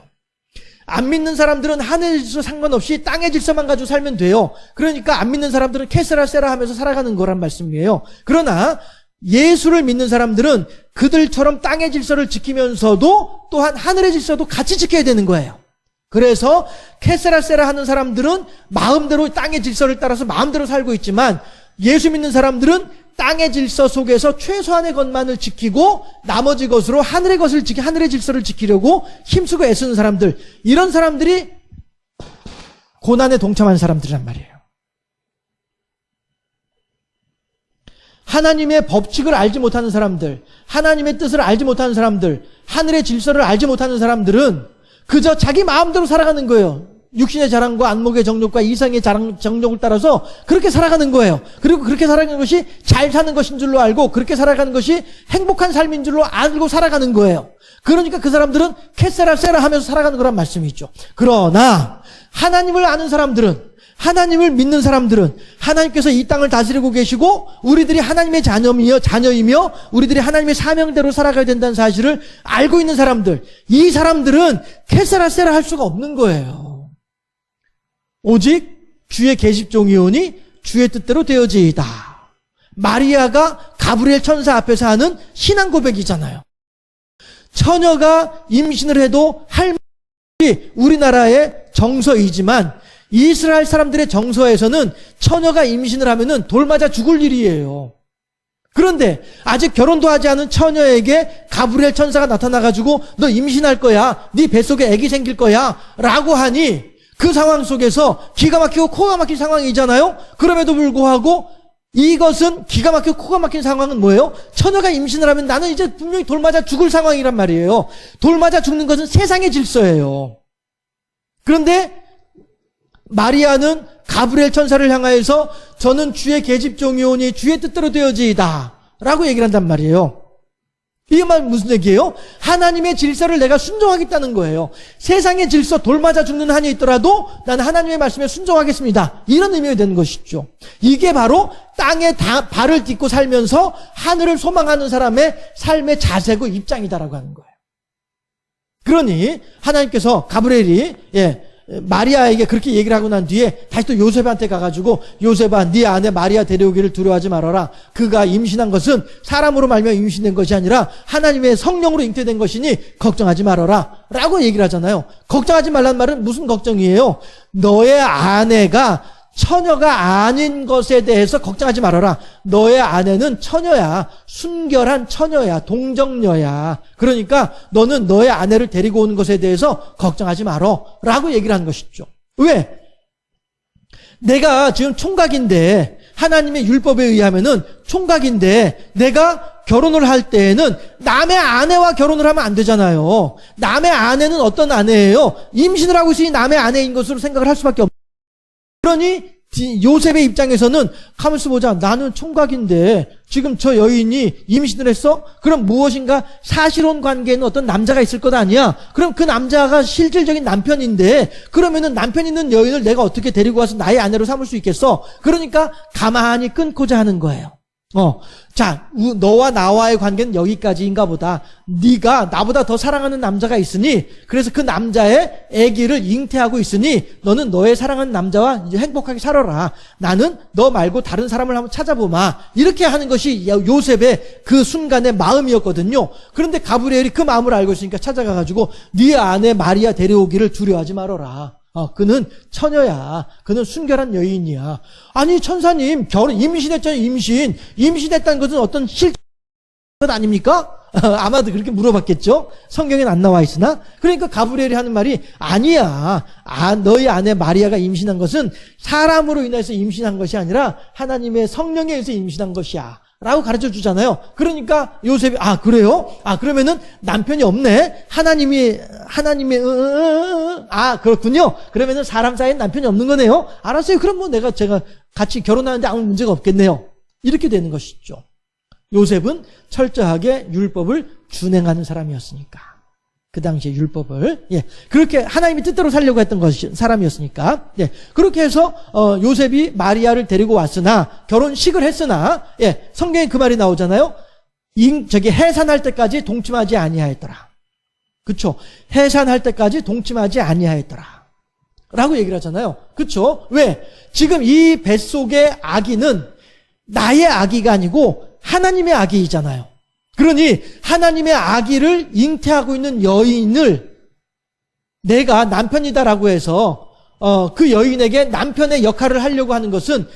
안 믿는 사람들은 하늘의 질서 상관없이 땅의 질서만 가지고 살면 돼요. 그러니까 안 믿는 사람들은 캐세라 세라 하면서 살아가는 거란 말씀이에요. 그러나 예수를 믿는 사람들은 그들처럼 땅의 질서를 지키면서도 또한 하늘의 질서도 같이 지켜야 되는 거예요. 그래서 캐세라 세라 하는 사람들은 마음대로 땅의 질서를 따라서 마음대로 살고 있지만, 예수 믿는 사람들은 땅의 질서 속에서 최소한의 것만을 지키고 나머지 것으로 하늘의 질서를 지키려고 힘쓰고 애쓰는 사람들, 이런 사람들이 고난에 동참하는 사람들이란 말이에요. 하나님의 법칙을 알지 못하는 사람들, 하나님의 뜻을 알지 못하는 사람들, 하늘의 질서를 알지 못하는 사람들은 그저 자기 마음대로 살아가는 거예요. 육신의 자랑과 안목의 정욕과 이성의 정욕을 따라서 그렇게 살아가는 거예요. 그리고 그렇게 살아가는 것이 잘 사는 것인 줄로 알고, 그렇게 살아가는 것이 행복한 삶인 줄로 알고 살아가는 거예요. 그러니까 그 사람들은 캐세라 세라 하면서 살아가는 거란 말씀이죠. 그러나 하나님을 아는 사람들은, 하나님을 믿는 사람들은, 하나님께서 이 땅을 다스리고 계시고 우리들이 하나님의 자녀이며 우리들이 하나님의 사명대로 살아가야 된다는 사실을 알고 있는 사람들, 이 사람들은 캐세라 세라 할 수가 없는 거예요. 오직 주의 계집종이오니 주의 뜻대로 되어지이다. 마리아가 가브리엘 천사 앞에서 하는 신앙 고백이잖아요. 처녀가 임신을 해도 할 말이 우리나라의 정서이지만 이스라엘 사람들의 정서에서는 처녀가 임신을 하면은 돌 맞아 죽을 일이에요. 그런데 아직 결혼도 하지 않은 처녀에게 가브리엘 천사가 나타나가지고 너 임신할 거야, 네 뱃속에 아기 생길 거야 라고 하니 그 상황 속에서 기가 막히고 코가 막힌 상황이잖아요. 그럼에도 불구하고 이것은 기가 막히고 코가 막힌 상황은 뭐예요? 처녀가 임신을 하면 나는 이제 분명히 돌 맞아 죽을 상황이란 말이에요. 돌 맞아 죽는 것은 세상의 질서예요. 그런데 마리아는 가브리엘 천사를 향하여서 저는 주의 계집종이오니 주의 뜻대로 되어지이다 라고 얘기를 한단 말이에요. 이게 무슨 얘기예요? 하나님의 질서를 내가 순종하겠다는 거예요. 세상의 질서, 돌 맞아 죽는 한이 있더라도 나는 하나님의 말씀에 순종하겠습니다. 이런 의미가 되는 것이죠. 이게 바로 땅에 발을 딛고 살면서 하늘을 소망하는 사람의 삶의 자세고 입장이다라고 하는 거예요. 그러니 하나님께서 가브리엘이 마리아에게 그렇게 얘기를 하고 난 뒤에 다시 또 요셉한테 가가지고 요셉아 네 아내 마리아 데려오기를 두려워하지 말아라. 그가 임신한 것은 사람으로 말미암아 임신된 것이 아니라 하나님의 성령으로 잉태된 것이니 걱정하지 말아라 라고 얘기를 하잖아요. 걱정하지 말라는 말은 무슨 걱정이에요? 너의 아내가 처녀가 아닌 것에 대해서 걱정하지 말아라. 너의 아내는 처녀야. 순결한 처녀야. 동정녀야. 그러니까 너는 너의 아내를 데리고 오는 것에 대해서 걱정하지 말어 라고 얘기를 하는 것이죠. 왜? 내가 지금 총각인데, 하나님의 율법에 의하면은 총각인데 내가 결혼을 할 때에는 남의 아내와 결혼을 하면 안 되잖아요. 남의 아내는 어떤 아내예요? 임신을 하고 있으니 남의 아내인 것으로 생각을 할 수밖에 없어요. 그러니 요셉의 입장에서는 가만있어 보자. 나는 총각인데 지금 저 여인이 임신을 했어? 그럼 무엇인가 사실혼 관계에는 어떤 남자가 있을 것 아니야? 그럼 그 남자가 실질적인 남편인데 그러면은 남편 있는 여인을 내가 어떻게 데리고 와서 나의 아내로 삼을 수 있겠어? 그러니까 가만히 끊고자 하는 거예요. 자, 너와 나와의 관계는 여기까지인가 보다. 네가 나보다 더 사랑하는 남자가 있으니, 그래서 그 남자의 아기를 잉태하고 있으니 너는 너의 사랑하는 남자와 이제 행복하게 살아라. 나는 너 말고 다른 사람을 한번 찾아보마. 이렇게 하는 것이 요셉의 그 순간의 마음이었거든요. 그런데 가브리엘이 그 마음을 알고 있으니까 찾아가가지고 네 아내 마리아 데려오기를 두려워하지 말아라. 그는 처녀야. 그는 순결한 여인이야. 아니 천사님, 임신했잖아요. 임신했다는 것은 어떤 실것 아닙니까? 아마도 그렇게 물어봤겠죠. 성경에는 안 나와 있으나. 그러니까 가브리엘이 하는 말이 아니야. 너희 아내 마리아가 임신한 것은 사람으로 인해서 임신한 것이 아니라 하나님의 성령에 의해서 임신한 것이야 라고 가르쳐 주잖아요. 그러니까 요셉이 그래요? 그러면은 남편이 없네. 하나님의 그렇군요. 그러면은 사람 사이엔 남편이 없는 거네요. 알았어요. 그럼 뭐 제가 같이 결혼하는데 아무 문제가 없겠네요. 이렇게 되는 것이죠. 요셉은 철저하게 율법을 준행하는 사람이었으니까. 그 당시에 율법을 그렇게 하나님의 뜻대로 살려고 했던 사람이었으니까 그렇게 해서 요셉이 마리아를 데리고 왔으나 결혼식을 했으나 성경에 그 말이 나오잖아요. 해산할 때까지 동침하지 아니하였더라. 그렇죠? 해산할 때까지 동침하지 아니하였더라 라고 얘기를 하잖아요. 그렇죠? 왜? 지금 이 뱃속의 아기는 나의 아기가 아니고 하나님의 아기이잖아요. 그러니 하나님의 아기를 잉태하고 있는 여인을 내가 남편이다라고 해서 그 여인에게 남편의 역할을 하려고 하는 것은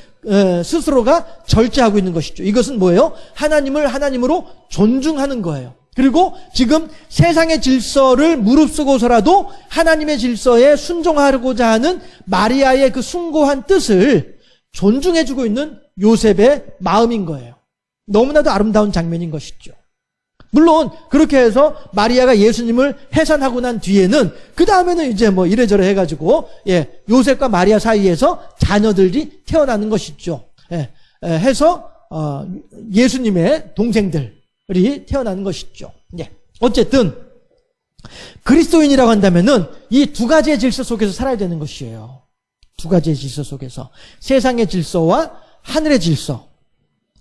스스로가 절제하고 있는 것이죠. 이것은 뭐예요? 하나님을 하나님으로 존중하는 거예요. 그리고 지금 세상의 질서를 무릅쓰고서라도 하나님의 질서에 순종하고자 하는 마리아의 그 숭고한 뜻을 존중해주고 있는 요셉의 마음인 거예요. 너무나도 아름다운 장면인 것이죠. 물론 그렇게 해서 마리아가 예수님을 해산하고 난 뒤에는 그 다음에는 이제 뭐 이래저래 해가지고 요셉과 마리아 사이에서 자녀들이 태어나는 것이죠. 해서 예수님의 동생들이 태어나는 것이죠. 어쨌든 그리스도인이라고 한다면은 이 두 가지의 질서 속에서 살아야 되는 것이에요. 두 가지의 질서 속에서 세상의 질서와 하늘의 질서.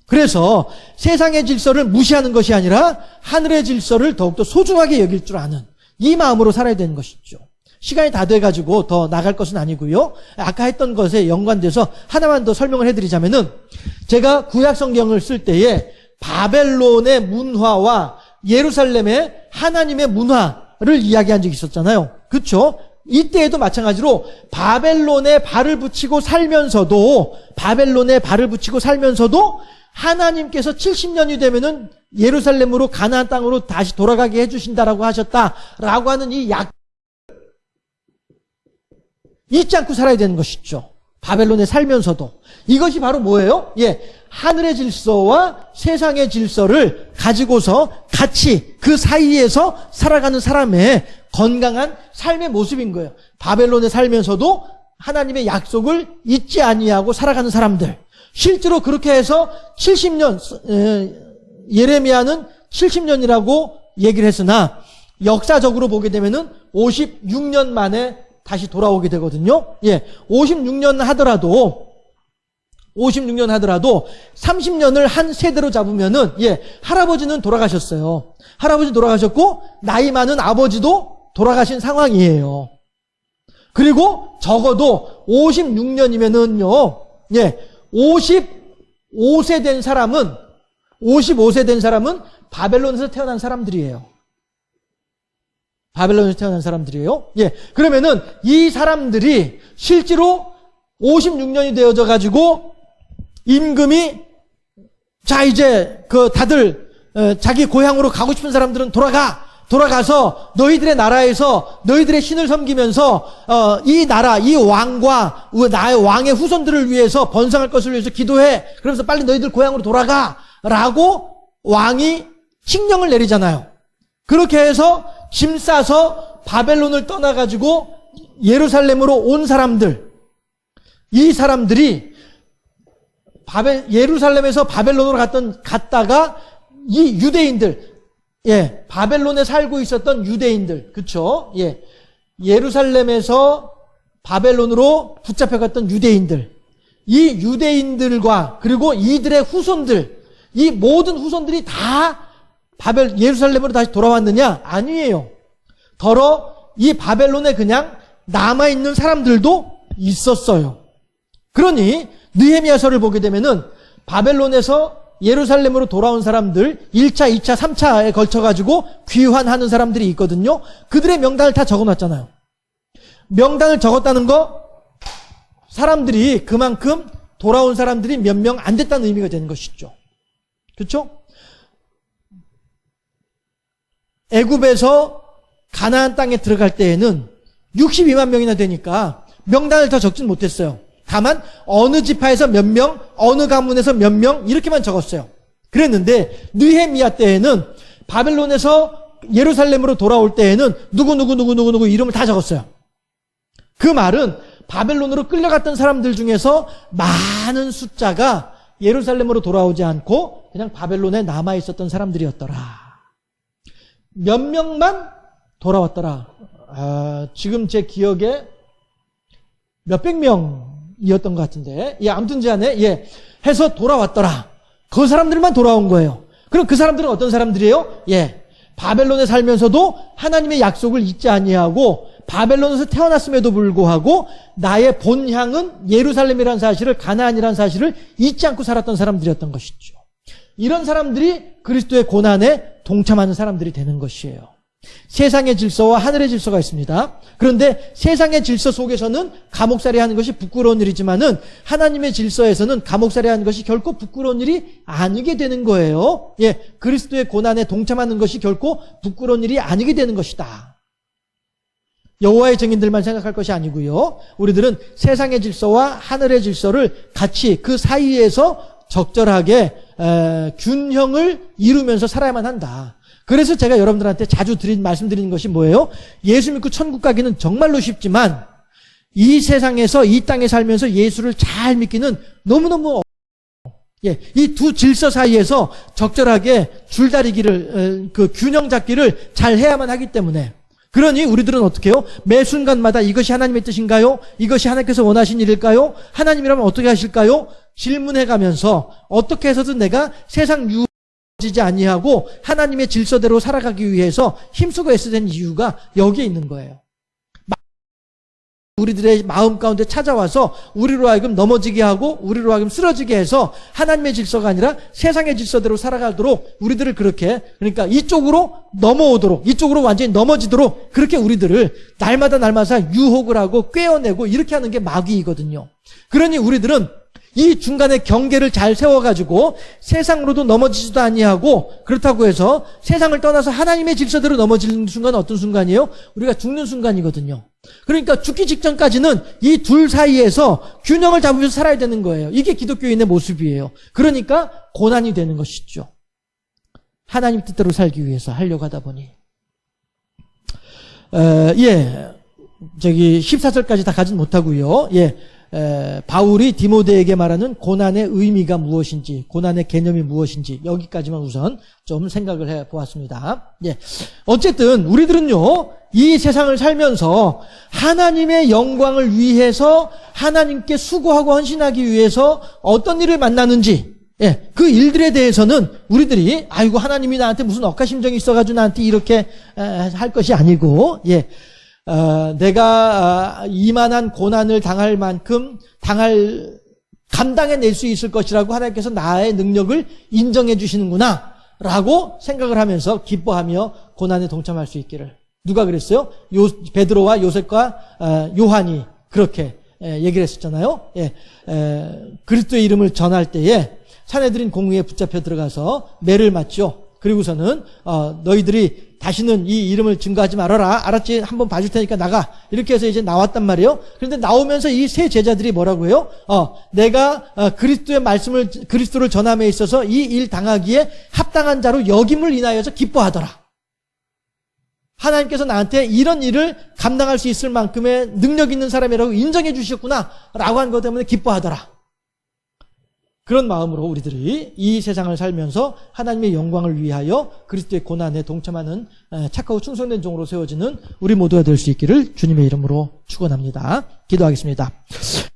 그래서 세상의 질서를 무시하는 것이 아니라 하늘의 질서를 더욱더 소중하게 여길 줄 아는 이 마음으로 살아야 되는 것이죠. 시간이 다 돼가지고 더 나갈 것은 아니고요. 아까 했던 것에 연관돼서 하나만 더 설명을 해드리자면은 제가 구약 성경을 쓸 때에 바벨론의 문화와 예루살렘의 하나님의 문화를 이야기한 적이 있었잖아요. 그렇죠? 이때에도 마찬가지로 바벨론에 발을 붙이고 살면서도 하나님께서 70년이 되면은 예루살렘으로 가나안 땅으로 다시 돌아가게 해주신다라고 하셨다라고 하는 이 약 잊지 않고 살아야 되는 것이죠. 바벨론에 살면서도. 이것이 바로 뭐예요? 하늘의 질서와 세상의 질서를 가지고서 같이 그 사이에서 살아가는 사람의 건강한 삶의 모습인 거예요. 바벨론에 살면서도 하나님의 약속을 잊지 아니하고 살아가는 사람들. 실제로 그렇게 해서 70년, 예레미야는 70년이라고 얘기를 했으나 역사적으로 보게 되면은 56년 만에 다시 돌아오게 되거든요. 56년 하더라도 30년을 한 세대로 잡으면은 할아버지는 돌아가셨어요. 할아버지 돌아가셨고 나이 많은 아버지도 돌아가신 상황이에요. 그리고 적어도 56년이면은요. 55세 된 사람은 바벨론에서 태어난 사람들이에요. 그러면은 이 사람들이 실제로 56년이 되어져 가지고 임금이 자 이제 다들 자기 고향으로 가고 싶은 사람들은 돌아가서 너희들의 나라에서 너희들의 신을 섬기면서 이 나라, 이 왕과 나의 왕의 후손들을 위해서 번성할 것을 위해서 기도해. 그러면서 빨리 너희들 고향으로 돌아가라고 왕이 칙령을 내리잖아요. 그렇게 해서 짐 싸서 바벨론을 떠나가지고 예루살렘으로 온 사람들, 이 사람들이 예루살렘에서 바벨론으로 갔다가 이 유대인들, 바벨론에 살고 있었던 유대인들, 그쵸? 예루살렘에서 바벨론으로 붙잡혀갔던 유대인들, 이 유대인들과 그리고 이들의 후손들, 이 모든 후손들이 다 예루살렘으로 다시 돌아왔느냐? 아니에요. 더러 이 바벨론에 그냥 남아있는 사람들도 있었어요. 그러니 느헤미야서를 보게 되면은 바벨론에서 예루살렘으로 돌아온 사람들 1차, 2차, 3차에 걸쳐가지고 귀환하는 사람들이 있거든요. 그들의 명단을 다 적어놨잖아요. 명단을 적었다는 거 사람들이 그만큼 돌아온 사람들이 몇 명 안 됐다는 의미가 되는 것이죠. 그렇죠? 애굽에서 가나안 땅에 들어갈 때에는 62만 명이나 되니까 명단을 더 적진 못했어요. 다만 어느 지파에서 몇 명, 어느 가문에서 몇 명 이렇게만 적었어요. 그랬는데 느헤미야 때에는 바벨론에서 예루살렘으로 돌아올 때에는 누구 이름을 다 적었어요. 그 말은 바벨론으로 끌려갔던 사람들 중에서 많은 숫자가 예루살렘으로 돌아오지 않고 그냥 바벨론에 남아있었던 사람들이었더라. 몇 명만 돌아왔더라. 지금 제 기억에 몇백 명이었던 것 같은데, 아무튼 간에 해서 돌아왔더라. 그 사람들만 돌아온 거예요. 그럼 그 사람들은 어떤 사람들이에요? 바벨론에 살면서도 하나님의 약속을 잊지 아니하고 바벨론에서 태어났음에도 불구하고 나의 본향은 예루살렘이라는 사실을, 가나안이라는 사실을 잊지 않고 살았던 사람들이었던 것이죠. 이런 사람들이 그리스도의 고난에 동참하는 사람들이 되는 것이에요. 세상의 질서와 하늘의 질서가 있습니다. 그런데 세상의 질서 속에서는 감옥살이 하는 것이 부끄러운 일이지만은 하나님의 질서에서는 감옥살이 하는 것이 결코 부끄러운 일이 아니게 되는 거예요. 그리스도의 고난에 동참하는 것이 결코 부끄러운 일이 아니게 되는 것이다. 여호와의 증인들만 생각할 것이 아니고요. 우리들은 세상의 질서와 하늘의 질서를 같이 그 사이에서 적절하게 균형을 이루면서 살아야만 한다. 그래서 제가 여러분들한테 자주 말씀드리는 것이 뭐예요? 예수 믿고 천국 가기는 정말로 쉽지만 이 세상에서 이 땅에 살면서 예수를 잘 믿기는 너무너무 이 두 질서 사이에서 적절하게 줄다리기를 그 균형 잡기를 잘 해야만 하기 때문에 그러니 우리들은 어떻게 해요? 매 순간마다 이것이 하나님의 뜻인가요? 이것이 하나님께서 원하신 일일까요? 하나님이라면 어떻게 하실까요? 질문해가면서 어떻게 해서든 내가 세상 유지지 아니하고 하나님의 질서대로 살아가기 위해서 힘쓰고 애써야 되는 이유가 여기에 있는 거예요. 우리들의 마음 가운데 찾아와서 우리로 하여금 넘어지게 하고 우리로 하여금 쓰러지게 해서 하나님의 질서가 아니라 세상의 질서대로 살아가도록 우리들을 그렇게 그러니까 이쪽으로 넘어오도록 이쪽으로 완전히 넘어지도록 그렇게 우리들을 날마다 유혹을 하고 꿰어내고 이렇게 하는 게 마귀이거든요. 그러니 우리들은 이 중간에 경계를 잘 세워가지고 세상으로도 넘어지지도 아니하고 그렇다고 해서 세상을 떠나서 하나님의 질서대로 넘어지는 순간은 어떤 순간이에요? 우리가 죽는 순간이거든요. 그러니까 죽기 직전까지는 이 둘 사이에서 균형을 잡으면서 살아야 되는 거예요. 이게 기독교인의 모습이에요. 그러니까 고난이 되는 것이죠. 하나님 뜻대로 살기 위해서 하려고 하다 보니 14절까지 다 가진 못하고요. 바울이 디모데에게 말하는 고난의 의미가 무엇인지, 고난의 개념이 무엇인지 여기까지만 우선 좀 생각을 해보았습니다. 어쨌든 우리들은요 이 세상을 살면서 하나님의 영광을 위해서 하나님께 수고하고 헌신하기 위해서 어떤 일을 만나는지 그 일들에 대해서는 우리들이 아이고 하나님이 나한테 무슨 억하심정이 있어가지고 나한테 이렇게 할 것이 아니고 내가 이만한 고난을 당할 만큼 감당해낼 수 있을 것이라고 하나님께서 나의 능력을 인정해 주시는구나 라고 생각을 하면서 기뻐하며 고난에 동참할 수 있기를. 누가 그랬어요? 베드로와 요셉과 요한이 그렇게 얘기를 했었잖아요. 그리스도의 이름을 전할 때에 사내들인 공회에 붙잡혀 들어가서 매를 맞죠. 그리고서는 너희들이 다시는 이 이름을 증거하지 말아라. 알았지? 한번 봐줄 테니까 나가. 이렇게 해서 이제 나왔단 말이에요. 그런데 나오면서 이 세 제자들이 뭐라고 해요? 내가 그리스도의 말씀을 그리스도를 전함에 있어서 이 일 당하기에 합당한 자로 여김을 인하여서 기뻐하더라. 하나님께서 나한테 이런 일을 감당할 수 있을 만큼의 능력 있는 사람이라고 인정해 주셨구나 라고 한 것 때문에 기뻐하더라. 그런 마음으로 우리들이 이 세상을 살면서 하나님의 영광을 위하여 그리스도의 고난에 동참하는 착하고 충성된 종으로 세워지는 우리 모두가 될 수 있기를 주님의 이름으로 축원합니다. 기도하겠습니다.